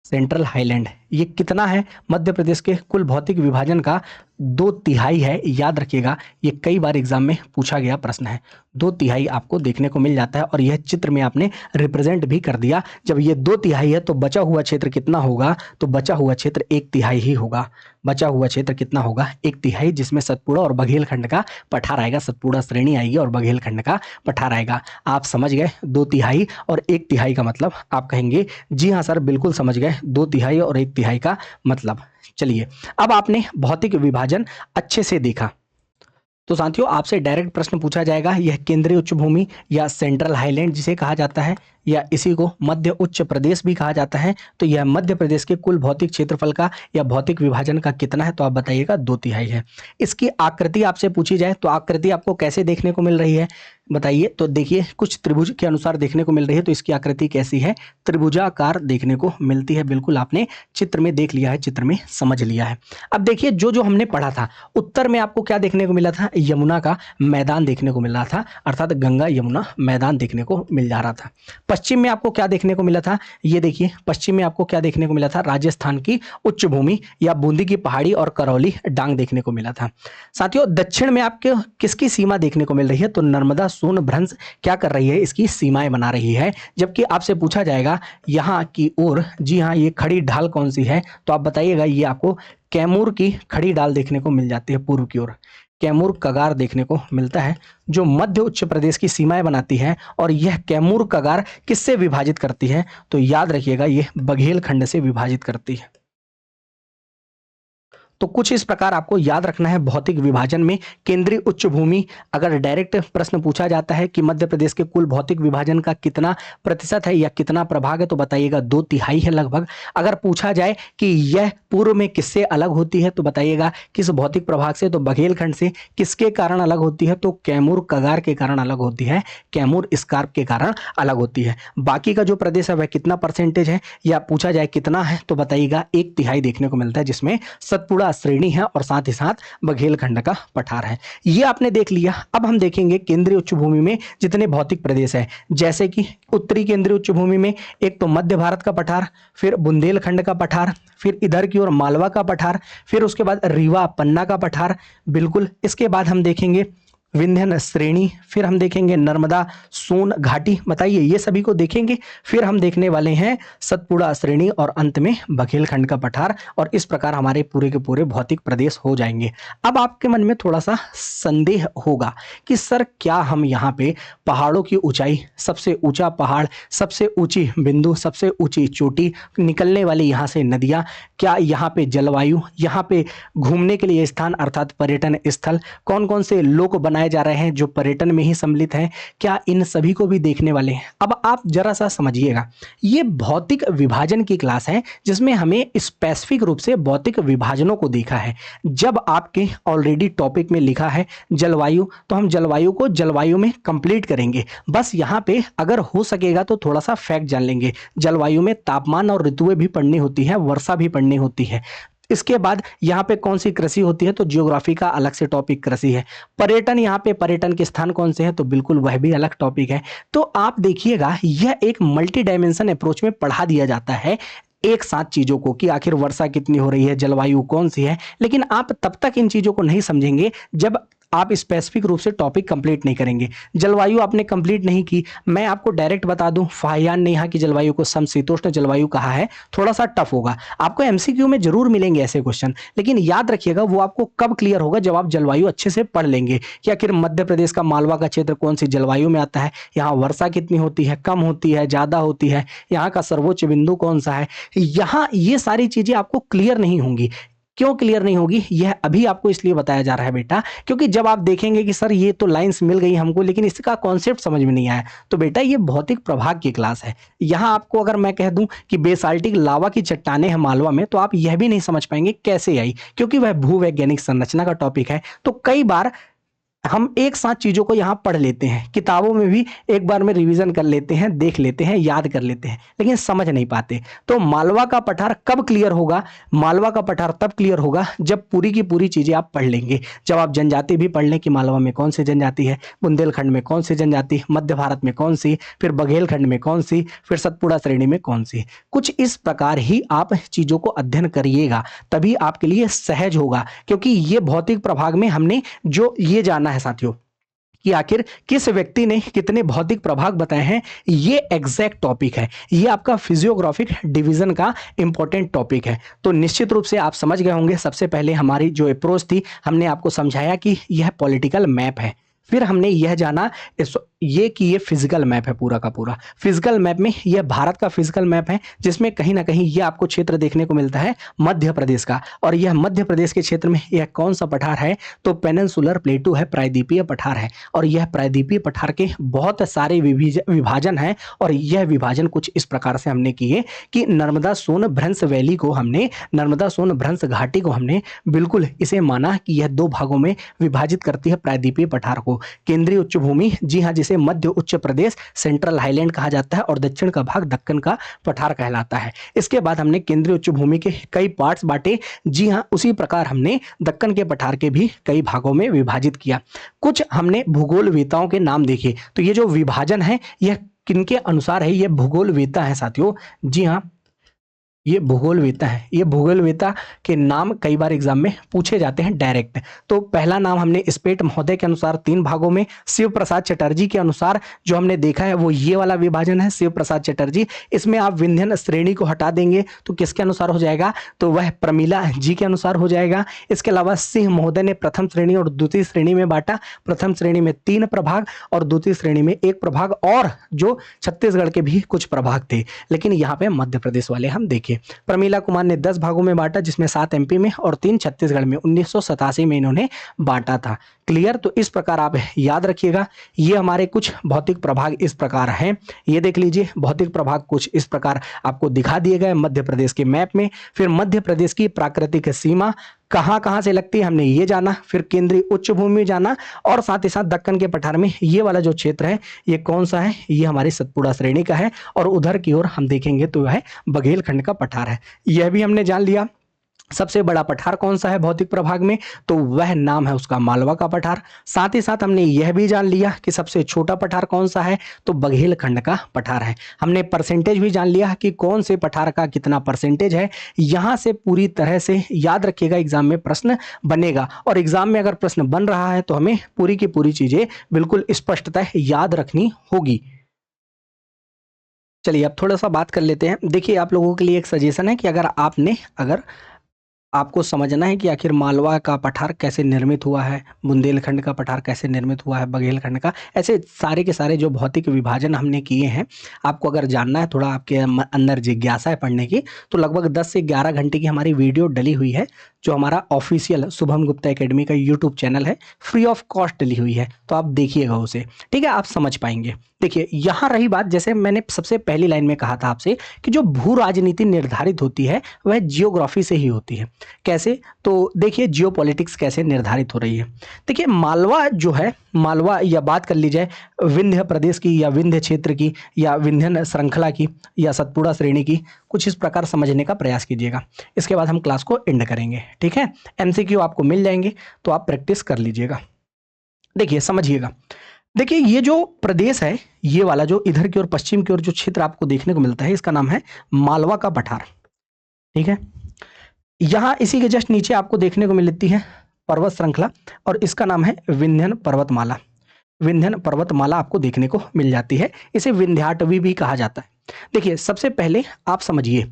सेंट्रल हाईलैंड, ये कितना है मध्य प्रदेश के कुल भौतिक विभाजन का, 2/3 है। याद रखिएगा ये कई बार एग्जाम में पूछा गया प्रश्न है, 2/3 आपको देखने को मिल जाता है। और यह चित्र में आपने रिप्रेजेंट भी कर दिया। जब ये 2/3 है तो बचा हुआ क्षेत्र कितना होगा, तो बचा हुआ क्षेत्र 1/3 ही होगा। बचा हुआ क्षेत्र कितना होगा, 1/3, जिसमें सतपुड़ा और बघेलखंड का पठार आएगा, सतपुड़ा श्रेणी आएगी और बघेलखंड का पठार आएगा। आप समझ गए 2/3 और 1/3 का मतलब, आप कहेंगे जी हाँ सर बिल्कुल समझ गए 2/3 और 1/3 का मतलब। चलिए अब आपने भौतिक विभाजन अच्छे से देखा, तो साथियों आपसे डायरेक्ट प्रश्न पूछा जाएगा यह केंद्रीय उच्च भूमि या सेंट्रल हाईलैंड जिसे कहा जाता है, या इसी को मध्य उच्च प्रदेश भी कहा जाता है, तो यह मध्य प्रदेश के कुल भौतिक क्षेत्रफल का या भौतिक विभाजन का कितना है, तो आप बताइएगा 2/3 है। इसकी आकृति आपसे पूछी जाए तो आकृति आपको कैसे देखने को मिल रही है, बताइए। तो देखिए कुछ त्रिभुज के अनुसार देखने को मिल रही है, तो इसकी आकृति कैसी है, त्रिभुजाकार देखने को मिलती है। बिल्कुल आपने चित्र में देख लिया है, चित्र में समझ लिया है। अब देखिए जो जो हमने पढ़ा था, उत्तर में आपको क्या देखने को मिला था, यमुना का मैदान देखने को मिल रहा था, अर्थात गंगा यमुना मैदान देखने को मिल जा रहा था। पश्चिम में आपको क्या देखने को मिला था, ये देखिए पश्चिम में आपको क्या देखने को मिला था, राजस्थान की उच्च भूमि या बूंदी की पहाड़ी और करौली डांग देखने को मिला था। साथियों दक्षिण में आपके किसकी सीमा देखने को मिल रही है, तो नर्मदा सोन भ्रंश क्या कर रही है, इसकी सीमाएं बना रही है। जबकि आपसे पूछा जाएगा यहाँ की ओर, जी हाँ ये खड़ी ढाल कौन सी है, तो आप बताइएगा ये आपको कैमूर की खड़ी ढाल देखने को मिल जाती है, पूर्व की ओर कैमूर कगार देखने को मिलता है जो मध्य उच्च प्रदेश की सीमाएं बनाती है। और यह कैमूर कगार किससे विभाजित करती है, तो याद रखिएगा यह बघेलखंड से विभाजित करती है। तो कुछ इस प्रकार आपको याद रखना है भौतिक विभाजन में। केंद्रीय उच्च भूमि, अगर डायरेक्ट प्रश्न पूछा जाता है कि मध्य प्रदेश के कुल भौतिक विभाजन का कितना प्रतिशत है या कितना प्रभाग है, तो बताइएगा 2/3 है लगभग। अगर पूछा जाए कि यह पूर्व में किससे अलग होती है, तो बताइएगा किस भौतिक प्रभाग से, तो बघेलखंड से। किसके कारण अलग होती है, तो कैमूर कगार के कारण अलग होती है, कैमूर स्कार्प के कारण अलग होती है। बाकी का जो प्रदेश है वह कितना परसेंटेज है, या पूछा जाए कितना है, तो बताइएगा 1/3 देखने को मिलता है, जिसमें सतपुड़ा श्रेणी है और साथ ही साथ बघेलखंड का पठार है। ये आपने देख लिया। अब हम देखेंगे केंद्रीय उच्च भूमि में जितने भौतिक प्रदेश है, जैसे कि उत्तरी केंद्रीय उच्च भूमि में एक तो मध्य भारत का पठार, फिर बुंदेलखंड का पठार, फिर इधर की ओर मालवा का पठार, फिर उसके बाद रीवा पन्ना का पठार, बिल्कुल। इसके बाद हम देखेंगे विंध्यन श्रेणी, फिर हम देखेंगे नर्मदा सोन घाटी, बताइए ये सभी को देखेंगे। फिर हम देखने वाले हैं सतपुड़ा श्रेणी और अंत में बघेलखंड का पठार, और इस प्रकार हमारे पूरे के पूरे भौतिक प्रदेश हो जाएंगे। अब आपके मन में थोड़ा सा संदेह होगा कि सर क्या हम यहाँ पे पहाड़ों की ऊंचाई, सबसे ऊंचा पहाड़, सबसे ऊंची बिंदु, सबसे ऊंची चोटी, निकलने वाली यहाँ से नदियाँ, क्या यहाँ पे जलवायु, यहाँ पे घूमने के लिए स्थान अर्थात पर्यटन स्थल, कौन कौन से लोक बनाए जा रहे हैं जो पर्यटन में ही सम्मिलित हैं, क्या इन सभी को भी देखने वाले हैं। अब आप जरा सा समझिएगा, ये भौतिक विभाजन की क्लास है जिसमें हमें स्पेसिफिक रूप से भौतिक विभाजनों को देखा है। जब आपके ऑलरेडी टॉपिक में लिखा है जलवायु, तो हम जलवायु को जलवायु में कंप्लीट करेंगे। बस यहाँ पे अगर हो सकेगा तो थोड़ा सा फैक्ट जान लेंगे। जलवायु में तापमान और ऋतुएं भी पढ़नी होती है, वर्षा भी पढ़नी होती है। इसके बाद यहाँ पे कौन सी कृषि होती है, तो जियोग्राफी का अलग से टॉपिक कृषि है। पर्यटन, यहाँ पे पर्यटन के स्थान कौन से हैं, तो बिल्कुल वह भी अलग टॉपिक है। तो आप देखिएगा यह एक मल्टी डायमेंशन अप्रोच में पढ़ा दिया जाता है एक साथ चीजों को, कि आखिर वर्षा कितनी हो रही है, जलवायु कौन सी है। लेकिन आप तब तक इन चीजों को नहीं समझेंगे जब आप स्पेसिफिक रूप से टॉपिक कंप्लीट नहीं करेंगे। जलवायु आपने कंप्लीट नहीं की, मैं आपको डायरेक्ट बता दूं, फाहियान ने यहाँ की जलवायु को समशीतोष्ण जलवायु कहा है। थोड़ा सा टफ होगा, आपको एमसीक्यू में जरूर मिलेंगे ऐसे क्वेश्चन, लेकिन याद रखिएगा वो आपको कब क्लियर होगा, जब आप जलवायु अच्छे से पढ़ लेंगे कि आखिर मध्य प्रदेश का मालवा का क्षेत्र कौन सी जलवायु में आता है, यहाँ वर्षा कितनी होती है, कम होती है, ज्यादा होती है, यहाँ का सर्वोच्च बिंदु कौन सा है। यहाँ ये सारी चीजें आपको क्लियर नहीं होंगी। क्यों क्लियर नहीं होगी, यह अभी आपको इसलिए बताया जा रहा है बेटा, क्योंकि जब आप देखेंगे कि सर ये तो लाइंस मिल गई हमको लेकिन इसका कॉन्सेप्ट समझ में नहीं आया, तो बेटा ये भौतिक प्रभाग की क्लास है। यहां आपको अगर मैं कह दूं कि बेसाल्टिक लावा की चट्टानें हैं मालवा में, तो आप यह भी नहीं समझ पाएंगे कैसे आई, क्योंकि वह भूवैज्ञानिक संरचना का टॉपिक है। तो कई बार हम एक साथ चीजों को यहाँ पढ़ लेते हैं, किताबों में भी एक बार में रिवीजन कर लेते हैं, देख लेते हैं, याद कर लेते हैं, लेकिन समझ नहीं पाते। तो मालवा का पठार कब क्लियर होगा, मालवा का पठार तब क्लियर होगा जब पूरी की पूरी चीजें आप पढ़ लेंगे। जब आप जनजाति भी पढ़ लें कि मालवा में कौन सी जनजाति है, बुंदेलखंड में कौन सी जनजाति, मध्य भारत में कौन सी, फिर बघेलखंड में कौन सी, फिर सतपुड़ा श्रेणी में कौन सी। कुछ इस प्रकार ही आप चीजों को अध्ययन करिएगा, तभी आपके लिए सहज होगा। क्योंकि ये भौतिक प्रभाग में हमने जो ये जाना है साथियों कि आखिर किस व्यक्ति ने कितने भौतिक प्रभाग बताए हैं, ये एग्जैक्ट टॉपिक है। ये आपका फिजियोग्राफिक डिवीजन का इंपॉर्टेंट टॉपिक है। तो निश्चित रूप से आप समझ गए होंगे, सबसे पहले हमारी जो अप्रोच थी, हमने आपको समझाया कि यह पॉलिटिकल मैप है। फिर हमने यह जाना ये कि ये फिजिकल मैप है, पूरा का पूरा फिजिकल मैप में यह भारत का फिजिकल मैप है, जिसमें कहीं ना कहीं यह आपको क्षेत्र देखने को मिलता है मध्य प्रदेश का। और यह मध्य प्रदेश के क्षेत्र में यह कौन सा पठार है, तो पेनिनसुलर प्लेटू है, प्रायद्वीपीय पठार है। और यह प्रायद्वीपीय पठार के बहुत सारे विभाजन हैं, और यह विभाजन कुछ इस प्रकार से हमने किए कि नर्मदा सोन भ्रंश वैली को हमने, नर्मदा सोन भ्रंश घाटी को हमने बिल्कुल इसे माना कि यह 2 भागों में विभाजित करती है प्रायद्वीपीय पठार को। केंद्रीय उच्च भूमि, जी हाँ, जिसे मध्य उच्च प्रदेश सेंट्रल हाईलैंड कहा जाता है, और दक्षिण का भाग दक्कन का पठार कहलाता है। इसके बाद हमने केंद्रीय उच्च भूमि के कई पार्ट्स बांटे, जी हाँ, उसी प्रकार हमने दक्कन के पठार के भी कई भागों में विभाजित किया। कुछ हमने भूगोलवेताओं के नाम देखे, तो ये जो विभाजन है यह किनके अनुसार है, यह भूगोलवेता है साथियों। जी हाँ, ये भूगोलवेता है। ये भूगोलवेता के नाम कई बार एग्जाम में पूछे जाते हैं डायरेक्ट। तो पहला नाम हमने स्पेट महोदय के अनुसार 3 भागों में, शिव प्रसाद चटर्जी के अनुसार जो हमने देखा है वो ये वाला विभाजन है, शिव प्रसाद चटर्जी। इसमें आप विंध्यन श्रेणी को हटा देंगे तो किसके अनुसार हो जाएगा, तो वह प्रमीला जी के अनुसार हो जाएगा। इसके अलावा सिंह महोदय ने प्रथम श्रेणी और द्वितीय श्रेणी में बांटा। प्रथम श्रेणी में 3 प्रभाग और द्वितीय श्रेणी में 1 प्रभाग, और जो छत्तीसगढ़ के भी कुछ प्रभाग थे, लेकिन यहाँ पे मध्य प्रदेश वाले हम देखें देखिए, प्रमीला कुमार ने 10 भागों में बांटा, जिसमें 7 एमपी में और 3 छत्तीसगढ़ में 1987 में इन्होंने बांटा था। क्लियर? तो इस प्रकार आप याद रखिएगा। ये हमारे कुछ भौतिक प्रभाग इस प्रकार हैं। ये देख लीजिए, भौतिक प्रभाग कुछ इस प्रकार आपको दिखा दिए गए मध्य प्रदेश के मैप में। फिर मध्य प्रदेश की प्राकृतिक सीमा कहाँ कहाँ से लगती है हमने ये जाना, फिर केंद्रीय उच्च भूमि जाना, और साथ ही साथ दक्कन के पठार में ये वाला जो क्षेत्र है ये कौन सा है, ये हमारी सतपुड़ा श्रेणी का है, और उधर की ओर हम देखेंगे तो वह बघेलखंड का पठार है। यह भी हमने जान लिया। सबसे बड़ा पठार कौन सा है भौतिक प्रभाग में, तो वह नाम है उसका मालवा का पठार। साथ ही साथ हमने यह भी जान लिया कि सबसे छोटा पठार कौन सा है, तो बघेलखंड का पठार है। हमने परसेंटेज भी जान लिया कि कौन से पठार का कितना परसेंटेज है। यहां से पूरी तरह से याद रखिएगा, एग्जाम में प्रश्न बनेगा, और एग्जाम में अगर प्रश्न बन रहा है तो हमें पूरी की पूरी चीजें बिल्कुल स्पष्टतः याद रखनी होगी। चलिए अब थोड़ा सा बात कर लेते हैं। देखिए, आप लोगों के लिए एक सजेशन है कि अगर आपको समझना है कि आखिर मालवा का पठार कैसे निर्मित हुआ है, बुंदेलखंड का पठार कैसे निर्मित हुआ है, बघेलखंड का, ऐसे सारे के सारे जो भौतिक विभाजन हमने किए हैं, आपको अगर जानना है, थोड़ा आपके अंदर जिज्ञासा है पढ़ने की, तो लगभग 10 से 11 घंटे की हमारी वीडियो डली हुई है, जो हमारा ऑफिशियल शुभम गुप्ता एकेडमी का यूट्यूब चैनल है, फ्री ऑफ कॉस्ट डली हुई है, तो आप देखिएगा उसे, ठीक है, आप समझ पाएंगे। देखिए, यहाँ रही बात, जैसे मैंने सबसे पहली लाइन में कहा था आपसे कि जो भू राजनीति निर्धारित होती है वह जियोग्राफी से ही होती है। कैसे? तो देखिए, जियोपॉलिटिक्स कैसे निर्धारित हो रही है। देखिए, मालवा जो है, मालवा, या बात कर ली जाए विंध्य प्रदेश की, या विंध्य क्षेत्र की, या विंध्यन श्रृंखला की, या सतपुड़ा श्रेणी की, कुछ इस प्रकार समझने का प्रयास कीजिएगा। इसके बाद हम क्लास को एंड करेंगे, ठीक है। एमसीक्यू आपको मिल जाएंगे, तो आप प्रैक्टिस कर लीजिएगा। देखिए, समझिएगा। देखिए, ये जो प्रदेश है, ये वाला जो इधर की ओर पश्चिम की ओर जो क्षेत्र आपको देखने को मिलता है, इसका नाम है मालवा का पठार, ठीक है। यहां इसी के जस्ट नीचे आपको देखने को मिलती है पर्वत श्रृंखला, और इसका नाम है विंध्यन पर्वतमाला। विंध्यन पर्वतमाला आपको देखने को मिल जाती है। इसे विंध्याटवी भी कहा जाता है। देखिए, सबसे पहले आप समझिए,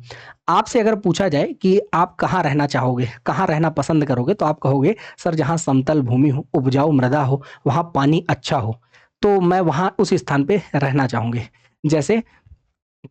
आपसे अगर पूछा जाए कि आप कहाँ रहना चाहोगे, कहाँ रहना पसंद करोगे, तो आप कहोगे सर जहाँ समतल भूमि हो, उपजाऊ मृदा हो, वहाँ पानी अच्छा हो, तो मैं वहाँ उस स्थान पे रहना चाहूँगी। जैसे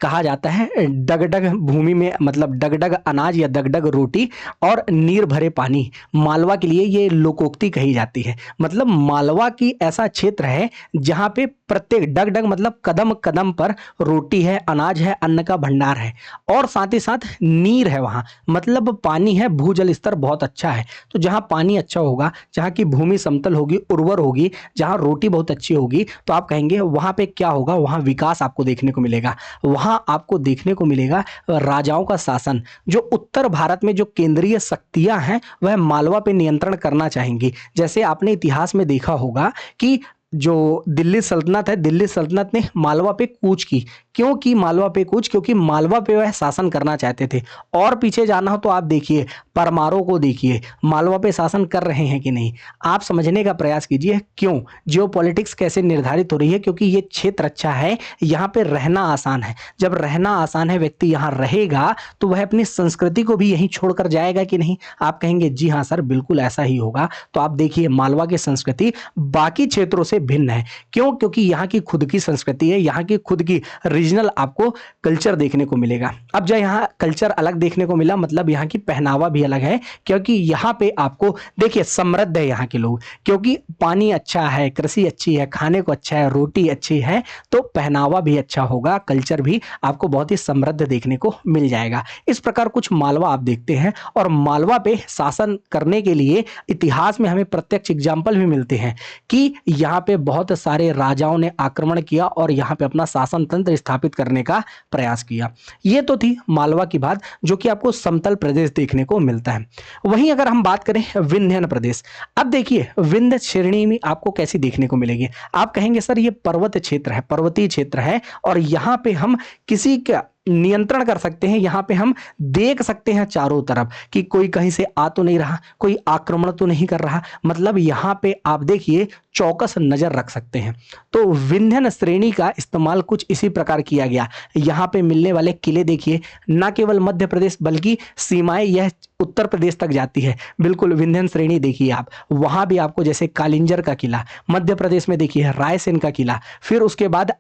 कहा जाता है डगडग भूमि में, मतलब डगडग अनाज या डगडग रोटी और नीर भरे पानी, मालवा के लिए ये लोकोक्ति कही जाती है। मतलब मालवा की ऐसा क्षेत्र है जहाँ पे प्रत्येक डगडग मतलब कदम कदम पर रोटी है, अनाज है, अन्न का भंडार है, और साथ ही साथ नीर है वहाँ, मतलब पानी है, भूजल स्तर बहुत अच्छा है। तो जहाँ पानी अच्छा होगा, जहाँ की भूमि समतल होगी, उर्वर होगी, जहाँ रोटी बहुत अच्छी होगी, तो आप कहेंगे वहाँ पे क्या होगा, वहाँ विकास आपको देखने को मिलेगा। वहां आपको देखने को मिलेगा राजाओं का शासन। जो उत्तर भारत में जो केंद्रीय शक्तियां हैं वह मालवा पे नियंत्रण करना चाहेंगी। जैसे आपने इतिहास में देखा होगा कि जो दिल्ली सल्तनत है, दिल्ली सल्तनत ने मालवा पे कूच की। क्यों की मालवा पे कूच? क्योंकि मालवा पे वह शासन करना चाहते थे। और पीछे जाना हो तो आप देखिए, परमारों को देखिए, मालवा पे शासन कर रहे हैं कि नहीं। आप समझने का प्रयास कीजिए क्यों जियोपॉलिटिक्स कैसे निर्धारित हो रही है, क्योंकि ये क्षेत्र अच्छा है, यहाँ पे रहना आसान है। जब रहना आसान है, व्यक्ति यहाँ रहेगा तो वह अपनी संस्कृति को भी यहीं छोड़कर जाएगा कि नहीं। आप कहेंगे जी हाँ सर, बिल्कुल ऐसा ही होगा। तो आप देखिए, मालवा की संस्कृति बाकी क्षेत्रों से भिन्न है। क्यों? क्योंकि यहाँ की खुद की संस्कृति है, यहाँ की खुद की रीजनल आपको कल्चर देखने को मिलेगा। अब जब यहाँ कल्चर अलग देखने को मिला, मतलब यहाँ की पहनावा भी अलग है, क्योंकि यहाँ पे आपको देखिए समृद्ध है यहाँ के लोग, क्योंकि पानी अच्छा है, कृषि अच्छी है, खाने को अच्छा है, रोटी अच्छी है, तो पहनावा भी अच्छा होगा, कल्चर भी आपको बहुत ही समृद्ध देखने को मिल जाएगा। इस प्रकार कुछ मालवा आप देखते हैं, और मालवा पे शासन करने के लिए इतिहास में हमें प्रत्यक्ष एग्जाम्पल भी मिलते हैं कि यहाँ पे बहुत सारे राजाओं ने आक्रमण किया और यहाँ पे अपना शासन तंत्र स्थापित करने का प्रयास किया। ये तो थी मालवा की बात, जो कि आपको समतल प्रदेश देखने को मिलता है। वहीं अगर हम बात करें विंध्यन प्रदेश, अब देखिए विंध्य श्रेणी में आपको कैसी देखने को मिलेगी। आप कहेंगे सर ये पर्वत क्षेत्र है, पर्वतीय क्षेत्र है, और यहाँ पे हम किसी का नियंत्रण कर सकते हैं, यहाँ पे हम देख सकते हैं चारों तरफ कि कोई कहीं से आ तो नहीं रहा, कोई आक्रमण तो नहीं कर रहा, मतलब यहाँ पे आप देखिए चौकस नजर रख सकते हैं। तो विंध्यन श्रेणी का इस्तेमाल कुछ इसी प्रकार किया गया। यहाँ पे मिलने वाले किले देखिए, न केवल मध्य प्रदेश बल्कि सीमाएं यह उत्तर प्रदेश तक जाती है। बिल्कुल विंध्यन श्रेणी देखिए आप, वहां भी आपको जैसे कालिंजर का किला, मध्य प्रदेश में देखिए रायसेन का किला, फिर उसके बाद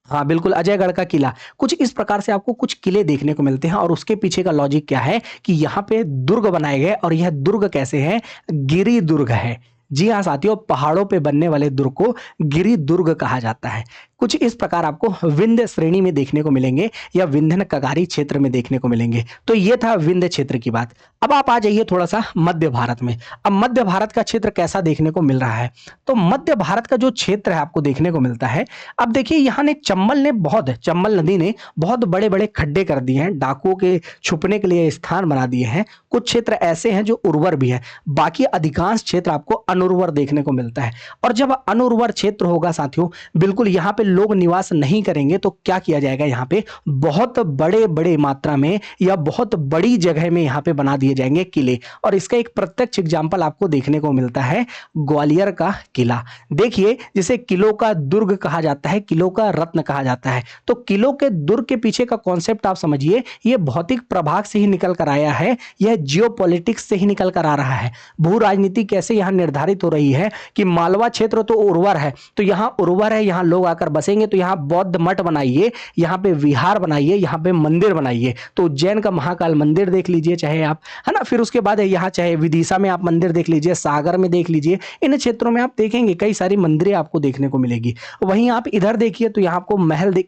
हाँ बिल्कुल, अजयगढ़ का किला। कुछ इस प्रकार से आपको कुछ किले देखने को मिलते हैं और उसके पीछे का लॉजिक क्या है कि यहाँ पे दुर्ग बनाए गए और यह दुर्ग कैसे है? गिरि दुर्ग है। जी हाँ साथियों, पहाड़ों पे बनने वाले दुर्ग को गिरि दुर्ग कहा जाता है। कुछ इस प्रकार आपको विंध्य श्रेणी में देखने को मिलेंगे या विंध्यन कगारी क्षेत्र में देखने को मिलेंगे। तो ये था विंध्य क्षेत्र की बात। अब आप आ जाइए थोड़ा सा मध्य भारत में। अब मध्य भारत का क्षेत्र कैसा देखने को मिल रहा है? तो मध्य भारत का जो क्षेत्र है आपको देखने को मिलता है, अब देखिए यहाँ ने चंबल नदी ने बहुत बड़े बड़े खड्डे कर दिए हैं, डाकुओं के छुपने के लिए स्थान बना दिए हैं। कुछ क्षेत्र ऐसे हैं जो उर्वर भी है, बाकी अधिकांश क्षेत्र आपको अनुर्वर देखने को मिलता है। और जब अनुर्वर क्षेत्र होगा साथियों, बिल्कुल यहाँ पे लोग निवास नहीं करेंगे तो क्या किया जाएगा? यहाँ पे बहुत बड़े बड़े मात्रा में या बहुत बड़ी जगह में यहाँ पे बना दिए जाएंगे किले। और इसका एक प्रत्यक्ष एग्जाम्पल आपको देखने को मिलता है ग्वालियर का किला। देखिए, जिसे किलों का दुर्ग कहा जाता है, किलों का रत्न कहा जाता है। तो किलों के दुर्ग के पीछे का कॉन्सेप्ट आप समझिए, यह भौतिक प्रभाग से ही निकल कर आया है, यह जियोपॉलिटिक्स से ही निकल कर आ रहा है। भू राजनीति कैसे यहां निर्धारित हो रही है कि मालवा क्षेत्र तो उर्वर है, तो यहां उर्वर है, यहां लोग आकर बसेंगे, तो यहां बौद्ध मठ बनाइए, यहां पे विहार बनाइए, यहां पे मंदिर बनाइए। तो उज्जैन का महाकाल मंदिर देख लीजिए चाहे आप, है ना, फिर उसके बाद यहां चाहे विदिशा में आप मंदिर देख लीजिए, सागर में देख लीजिए, इन क्षेत्रों में आप देखेंगे कई सारी मंदिरें आपको देखने को मिलेगी। वहीं आप इधर देखिए तो यहाँ आपको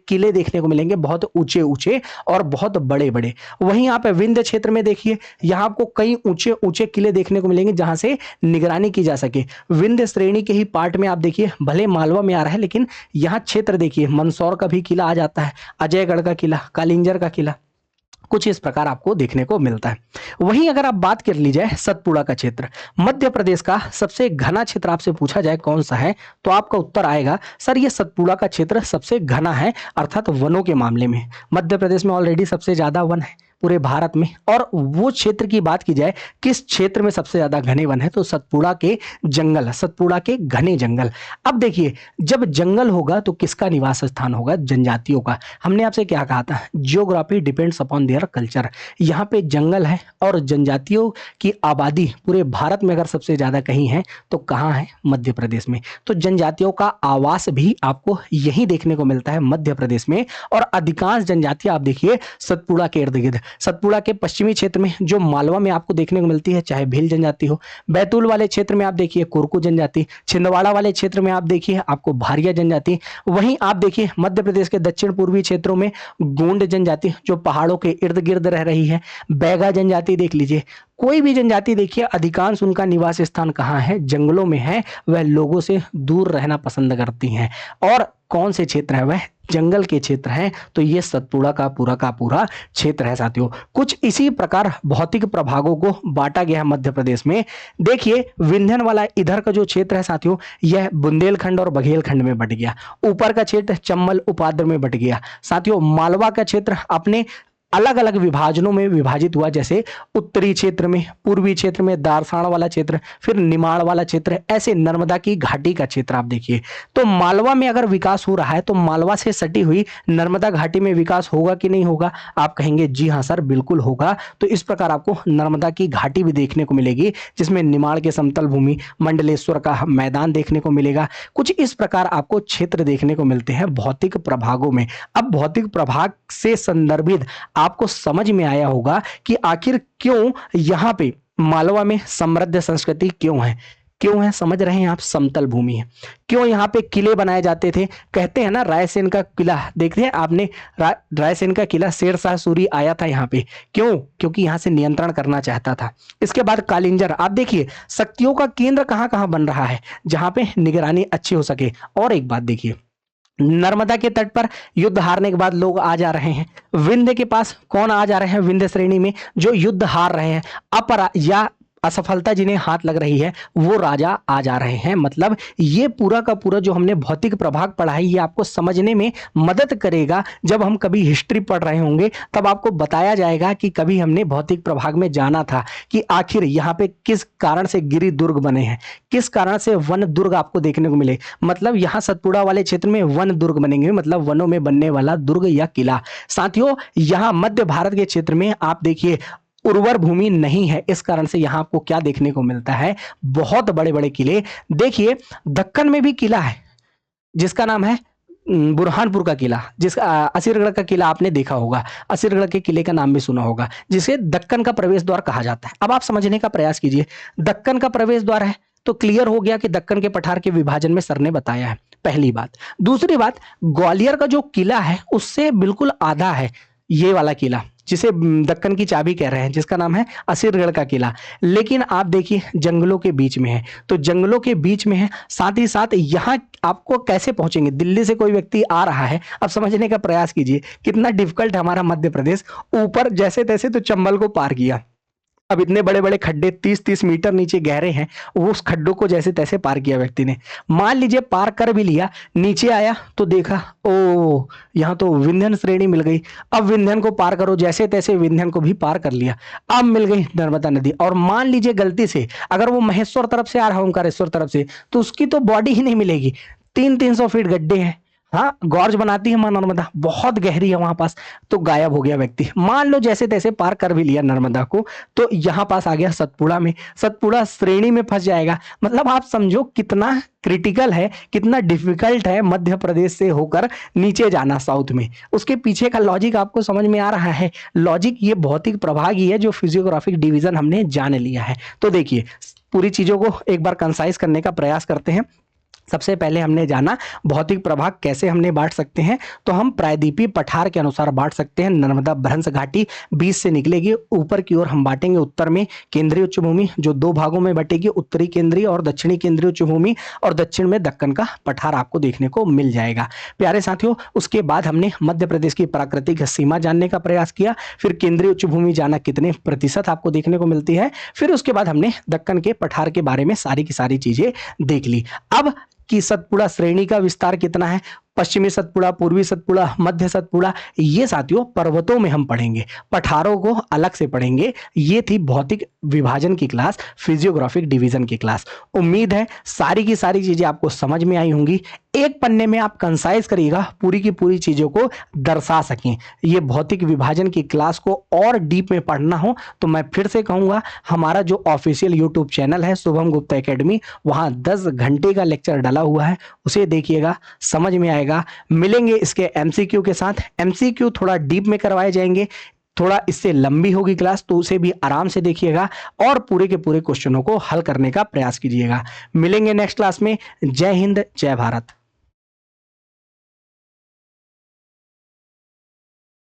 किले देखने को मिलेंगे, बहुत ऊंचे ऊंचे और बहुत बड़े बड़े। वहीं आप विंध्य क्षेत्र में देखिए, यहाँ आपको कई ऊंचे ऊंचे किले देखने को मिलेंगे जहां से निगरानी की जा सके। विंध्य श्रेणी के ही पार्ट में आप देखिए, भले मालवा में आ रहा है लेकिन यहाँ क्षेत्र देखिए, मंदसौर का भी किला आ जाता है, अजयगढ़ का किला, कालिंजर का किला, कुछ इस प्रकार आपको देखने को मिलता है। वहीं अगर आप बात कर ली जाए सतपुड़ा का क्षेत्र, मध्य प्रदेश का सबसे घना क्षेत्र आपसे पूछा जाए कौन सा है, तो आपका उत्तर आएगा सर ये सतपुड़ा का क्षेत्र सबसे घना है, अर्थात वनों के मामले में। मध्य प्रदेश में ऑलरेडी सबसे ज्यादा वन है पूरे भारत में। और वो क्षेत्र की बात की जाए, किस क्षेत्र में सबसे ज्यादा घने वन है, तो सतपुड़ा के जंगल, सतपुड़ा के घने जंगल। अब देखिए, जब जंगल होगा तो किसका निवास स्थान होगा? जनजातियों का। हमने आपसे क्या कहा था? Geography depends upon their culture. यहाँ पे जंगल है और जनजातियों की आबादी पूरे भारत में अगर सबसे ज्यादा कहीं है तो कहाँ है? मध्य प्रदेश में। तो जनजातियों का आवास भी आपको यही देखने को मिलता है मध्य प्रदेश में। और अधिकांश जनजातियां आप देखिए सतपुड़ा के इर्द गिर्द, सतपुड़ा के पश्चिमी क्षेत्र में जो मालवा में आपको देखने को मिलती है, चाहे भील जनजाति हो, बैतूल वाले क्षेत्र में आप देखिए कुरकू जनजाति, छिंदवाड़ा वाले क्षेत्र में आप देखिए आपको भारिया जनजाति, वहीं आप देखिए मध्य प्रदेश के दक्षिण पूर्वी क्षेत्रों में गोंड जनजाति जो पहाड़ों के इर्द गिर्द रह रही है, बैगा जनजाति देख लीजिए। कोई भी जनजाति देखिए, अधिकांश उनका निवास स्थान कहाँ है? जंगलों में है। वह लोगों से दूर रहना पसंद करती हैं। और कौन से क्षेत्र है? वह जंगल के क्षेत्र हैं। तो ये सतपुड़ा का पूरा क्षेत्र है साथियों। कुछ इसी प्रकार भौतिक प्रभागों को बांटा गया है मध्य प्रदेश में। देखिए, विंध्यन वाला इधर का जो क्षेत्र है साथियों, यह बुंदेलखंड और बघेलखंड में बट गया। ऊपर का क्षेत्र चंबल उपाद्र में बट गया साथियों। मालवा का क्षेत्र अपने अलग अलग विभाजनों में विभाजित हुआ, जैसे उत्तरी क्षेत्र में, पूर्वी क्षेत्र में दारसाण वाला क्षेत्र, फिर निमाड़ वाला क्षेत्र, ऐसे नर्मदा की घाटी का क्षेत्र आप देखिए। तो मालवा में अगर विकास हो रहा है तो मालवा से सटी हुई नर्मदा घाटी में विकास होगा कि नहीं होगा? आप कहेंगे जी हाँ सर बिल्कुल होगा। तो इस प्रकार आपको नर्मदा की घाटी भी देखने को मिलेगी, जिसमें निमाड़ के समतल भूमि, मंडलेश्वर का मैदान देखने को मिलेगा। कुछ इस प्रकार आपको क्षेत्र देखने को मिलते हैं भौतिक प्रभागों में। अब भौतिक प्रभाग से संदर्भित आपको समझ में आया होगा कि आखिर क्यों यहां पे मालवा में समृद्ध संस्कृति क्यों है समझ रहे हैं आप? समतल भूमि है। क्यों यहाँ पे किले बनाए जाते थे? कहते हैं ना, रायसेन का किला देखते हैं आपने, रायसेन का किला शेरशाह सूरी आया था यहाँ पे। क्यों? क्योंकि यहाँ से नियंत्रण करना चाहता था। इसके बाद कालिंजर, आप देखिए शक्तियों का केंद्र कहाँ कहाँ बन रहा है, जहां पे निगरानी अच्छी हो सके। और एक बात देखिए, नर्मदा के तट पर युद्ध हारने के बाद लोग आ जा रहे हैं। विंध्य के पास कौन आ जा रहे हैं? विंध्य श्रेणी में जो युद्ध हार रहे हैं, अपरा या असफलता जिन्हें हाथ लग रही है, वो राजा आ जा रहे हैं। मतलब ये पूरा का पूरा जो हमने भौतिक प्रभाग पढ़ा है, ये आपको समझने में मदद करेगा। जब हम कभी हिस्ट्री पढ़ रहे होंगे तब आपको बताया जाएगा कि कभी हमने भौतिक प्रभाग में जाना था कि आखिर यहाँ पे किस कारण से गिरि दुर्ग बने हैं, किस कारण से वन दुर्ग आपको देखने को मिले। मतलब यहाँ सतपुड़ा वाले क्षेत्र में वन दुर्ग बनेंगे, मतलब वनों में बनने वाला दुर्ग या किला। साथियों, यहाँ मध्य भारत के क्षेत्र में आप देखिए उर्वर भूमि नहीं है, इस कारण से यहां आपको क्या देखने को मिलता है? बहुत बड़े बड़े किले। देखिए, दक्कन में भी किला है जिसका नाम है बुरहानपुर का किला, जिसका असीरगढ़ का किला आपने देखा होगा, असीरगढ़ के किले का नाम भी सुना होगा, जिसे दक्कन का प्रवेश द्वार कहा जाता है। अब आप समझने का प्रयास कीजिए, दक्कन का प्रवेश द्वार है तो क्लियर हो गया कि दक्कन के पठार के विभाजन में सर ने बताया है, पहली बात। दूसरी बात, ग्वालियर का जो किला है उससे बिल्कुल आधा है ये वाला किला, जिसे दक्कन की चाबी कह रहे हैं, जिसका नाम है असीरगढ़ का किला। लेकिन आप देखिए जंगलों के बीच में है, तो जंगलों के बीच में है, साथ ही साथ यहाँ आपको कैसे पहुंचेंगे? दिल्ली से कोई व्यक्ति आ रहा है, अब समझने का प्रयास कीजिए कितना डिफिकल्ट है हमारा मध्य प्रदेश। ऊपर जैसे तैसे तो चंबल को पार किया, अब इतने बड़े बड़े खड्डे 30-30 मीटर नीचे गहरे हैं, वो उस खड्डों को जैसे तैसे पार किया व्यक्ति ने। मान लीजिए पार कर भी लिया, नीचे आया तो देखा ओ यहाँ तो विंध्यन श्रेणी मिल गई, अब विंध्यन को पार करो, जैसे तैसे विंध्यन को भी पार कर लिया, अब मिल गई नर्मदा नदी। और मान लीजिए गलती से अगर वो महेश्वर तरफ से आ रहा है, ओंकारेश्वर तरफ से, तो उसकी तो बॉडी ही नहीं मिलेगी, 300-300 फीट गड्ढे हैं, हाँ गॉर्ज बनाती है मां नर्मदा, बहुत गहरी है वहां पास, तो गायब हो गया व्यक्ति। मान लो जैसे तैसे पार कर भी लिया नर्मदा को, तो यहां पास आ गया सतपुड़ा में, सतपुड़ा श्रेणी में फंस जाएगा। मतलब आप समझो कितना क्रिटिकल है, कितना डिफिकल्ट है मध्य प्रदेश से होकर नीचे जाना साउथ में। उसके पीछे का लॉजिक आपको समझ में आ रहा है? लॉजिक ये भौतिक प्रभाग ही है जो फिजियोग्राफिक डिवीजन हमने जान लिया है। तो देखिए पूरी चीजों को एक बार कंसाइज करने का प्रयास करते हैं। सबसे पहले हमने जाना भौतिक प्रभाग कैसे हमने बांट सकते हैं, तो हम प्रायद्वीपीय पठार के अनुसार बांट सकते हैं। नर्मदा भ्रंश घाटी बीच से निकलेगी, ऊपर की ओर हम बांटेंगे उत्तर में केंद्रीय उच्च भूमि, जो दो भागों में बटेगी, उत्तरी केंद्रीय और दक्षिणी केंद्रीय उच्च भूमि, और दक्षिण में दक्कन का पठार आपको देखने को मिल जाएगा। प्यारे साथियों, उसके बाद हमने मध्य प्रदेश की प्राकृतिक सीमा जानने का प्रयास किया, फिर केंद्रीय उच्च भूमि जाना कितने प्रतिशत आपको देखने को मिलती है, फिर उसके बाद हमने दक्कन के पठार के बारे में सारी की सारी चीजें देख ली। अब कि सतपुड़ा श्रेणी का विस्तार कितना है, पश्चिमी सतपुड़ा, पूर्वी सतपुड़ा, मध्य सतपुड़ा, ये साथियों पर्वतों में हम पढ़ेंगे, पठारों को अलग से पढ़ेंगे। ये थी भौतिक विभाजन की क्लास, फिजियोग्राफिक डिवीजन की क्लास। उम्मीद है सारी की सारी चीजें आपको समझ में आई होंगी। एक पन्ने में आप कंसाइज करिएगा, पूरी की पूरी चीजों को दर्शा सकें। ये भौतिक विभाजन की क्लास को और डीप में पढ़ना हो तो मैं फिर से कहूंगा, हमारा जो ऑफिशियल यूट्यूब चैनल है शुभम गुप्ता एकेडमी, वहां 10 घंटे का लेक्चर डाला हुआ है, उसे देखिएगा, समझ में आएगा। मिलेंगे इसके एमसीक्यू के साथ, एमसीक्यू थोड़ा डीप में करवाए जाएंगे, थोड़ा इससे लंबी होगी क्लास, तो उसे भी आराम से देखिएगा और पूरे के पूरे क्वेश्चनों को हल करने का प्रयास कीजिएगा। मिलेंगे नेक्स्ट क्लास में। जय हिंद, जय भारत।